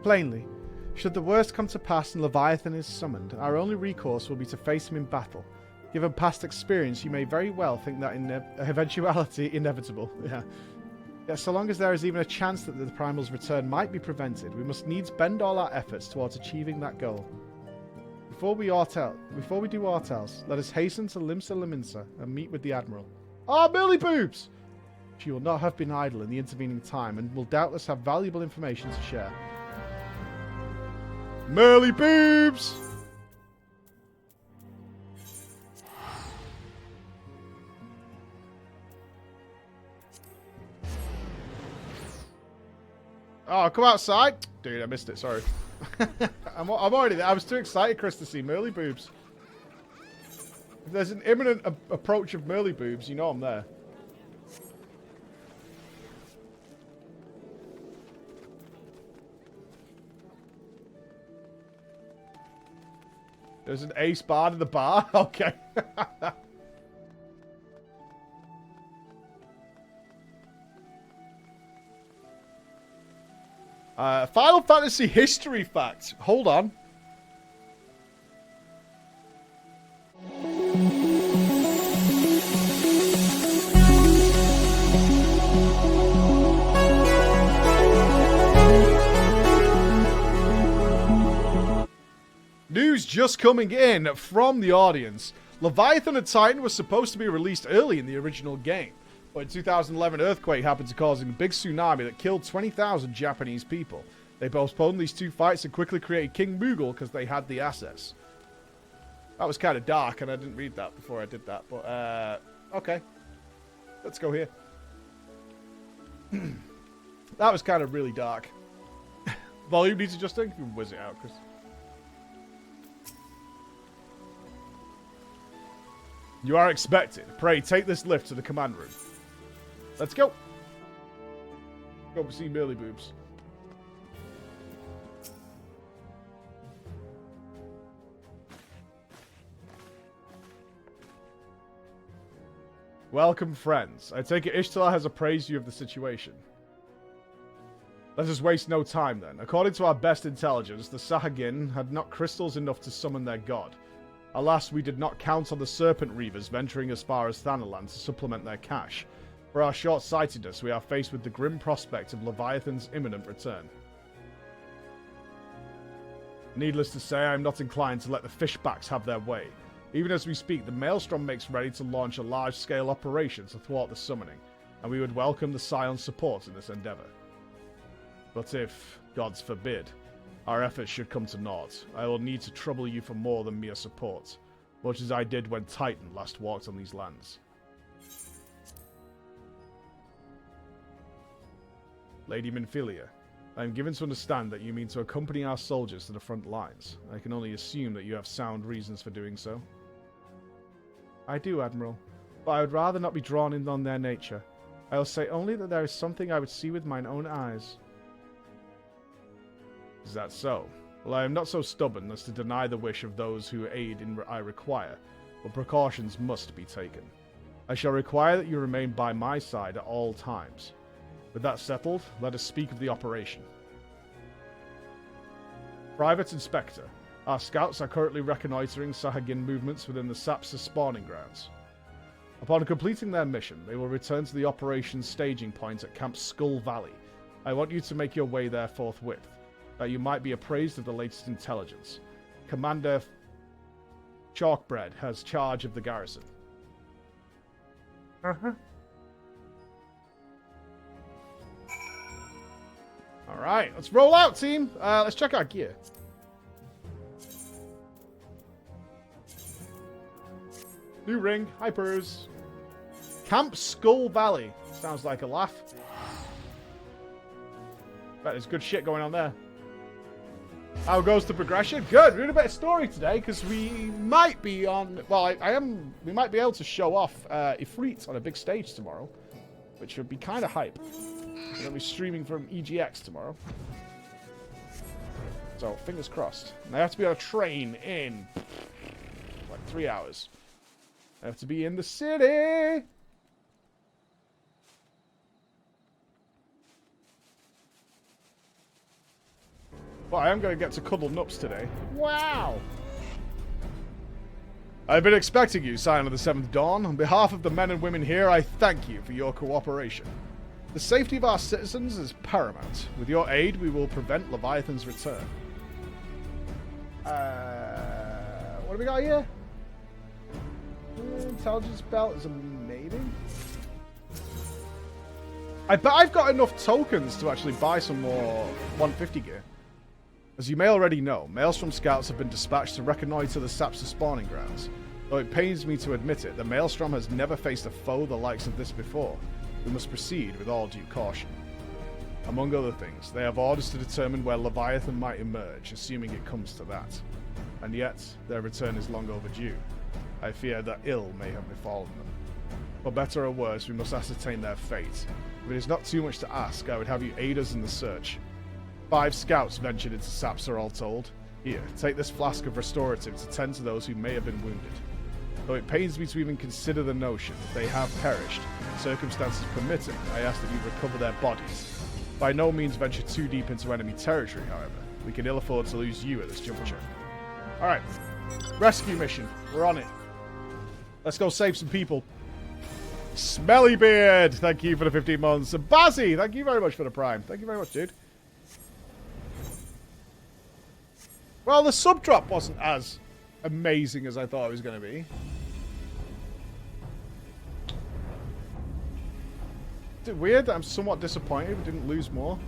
Plainly, should the worst come to pass and Leviathan is summoned, our only recourse will be to face him in battle. Given past experience, you may very well think that eventuality inevitable. Yeah. Yet so long as there is even a chance that the Primal's return might be prevented, we must needs bend all our efforts towards achieving that goal. Before we do aught else, let us hasten to Limsa Liminsa and meet with the Admiral. Ah, Merly Boobs! She will not have been idle in the intervening time and will doubtless have valuable information to share. Merly Boobs! Oh, come outside. Dude, I missed it. Sorry. I'm already there. I was too excited, Chris, to see Merly Boobs. If there's an imminent approach of Merly Boobs, you know I'm there. There's an ace bard in the bar? Okay. Final Fantasy history fact. Hold on. News just coming in from the audience. Leviathan and Titan was supposed to be released early in the original game. But in 2011, earthquake happened to causing a big tsunami that killed 20,000 Japanese people. They postponed these two fights and quickly created King Moogle because they had the assets. That was kind of dark, and I didn't read that before I did that. But, okay. Let's go here. That was kind of really dark. Volume needs adjusting? You can whiz it out, Chris. You are expected. Pray, take this lift to the command room. Let's go. Go see Merly Boobs. Welcome, friends. I take it Ishtar has appraised you of the situation. Let us waste no time, then. According to our best intelligence, the Sahagin had not crystals enough to summon their god. Alas, we did not count on the Serpent Reavers venturing as far as Thanalan to supplement their cache. For our short-sightedness, we are faced with the grim prospect of Leviathan's imminent return. Needless to say, I am not inclined to let the fishbacks have their way. Even as we speak, the Maelstrom makes ready to launch a large-scale operation to thwart the summoning, and we would welcome the Scion's support in this endeavour. But if, gods forbid, our efforts should come to naught, I will need to trouble you for more than mere support, much as I did when Titan last walked on these lands. Lady Minfilia, I am given to understand that you mean to accompany our soldiers to the front lines. I can only assume that you have sound reasons for doing so. I do, Admiral, but I would rather not be drawn in on their nature. I will say only that there is something I would see with mine own eyes. Is that so? Well, I am not so stubborn as to deny the wish of those who aid in I require, but precautions must be taken. I shall require that you remain by my side at all times. With that settled, let us speak of the operation. Private Inspector, our scouts are currently reconnoitering Sahagin movements within the Sapsa spawning grounds. Upon completing their mission, they will return to the operations staging point at Camp Skull Valley. I want you to make your way there forthwith, that you might be appraised of the latest intelligence. Commander Chalkbread has charge of the garrison. Alright, let's roll out, team. Let's check our gear. New ring, hypers. Camp Skull Valley. Sounds like a laugh. Bet there's good shit going on there. How goes the progression? Good. We're doing a bit of story today because we might be on. Well, we might be able to show off Ifrit on a big stage tomorrow, which would be kind of hype. We're going to be streaming from EGX tomorrow. So, fingers crossed. And I have to be on a train in like 3 hours. I have to be in the city. But I am going to get to cuddle nups today. Wow! I've been expecting you, Scion of the Seventh Dawn. On behalf of the men and women here, I thank you for your cooperation. The safety of our citizens is paramount. With your aid, we will prevent Leviathan's return. What do we got here? Intelligence belt is a maybe. I bet I've got enough tokens to actually buy some more 150 gear. As you may already know, Maelstrom scouts have been dispatched to reconnoiter the Sap's spawning grounds. Though it pains me to admit it, the Maelstrom has never faced a foe the likes of this before. We must proceed with all due caution. Among other things, they have orders to determine where Leviathan might emerge, assuming it comes to that. And yet, their return is long overdue. I fear that ill may have befallen them. For better or worse, we must ascertain their fate. If it is not too much to ask, I would have you aid us in the search. 5 scouts ventured into Sapsa, all told. Here, take this flask of restorative to tend to those who may have been wounded. Though it pains me to even consider the notion that they have perished, circumstances permitting, I ask that you recover their bodies. By no means venture too deep into enemy territory, however. We can ill afford to lose you at this juncture. Alright. Rescue mission. We're on it. Let's go save some people. Smellybeard, thank you for the 15 months. And Bazzy, thank you very much for the prime. Thank you very much, dude. Well, the sub drop wasn't as amazing as I thought it was going to be. Is it weird that I'm somewhat disappointed we didn't lose more?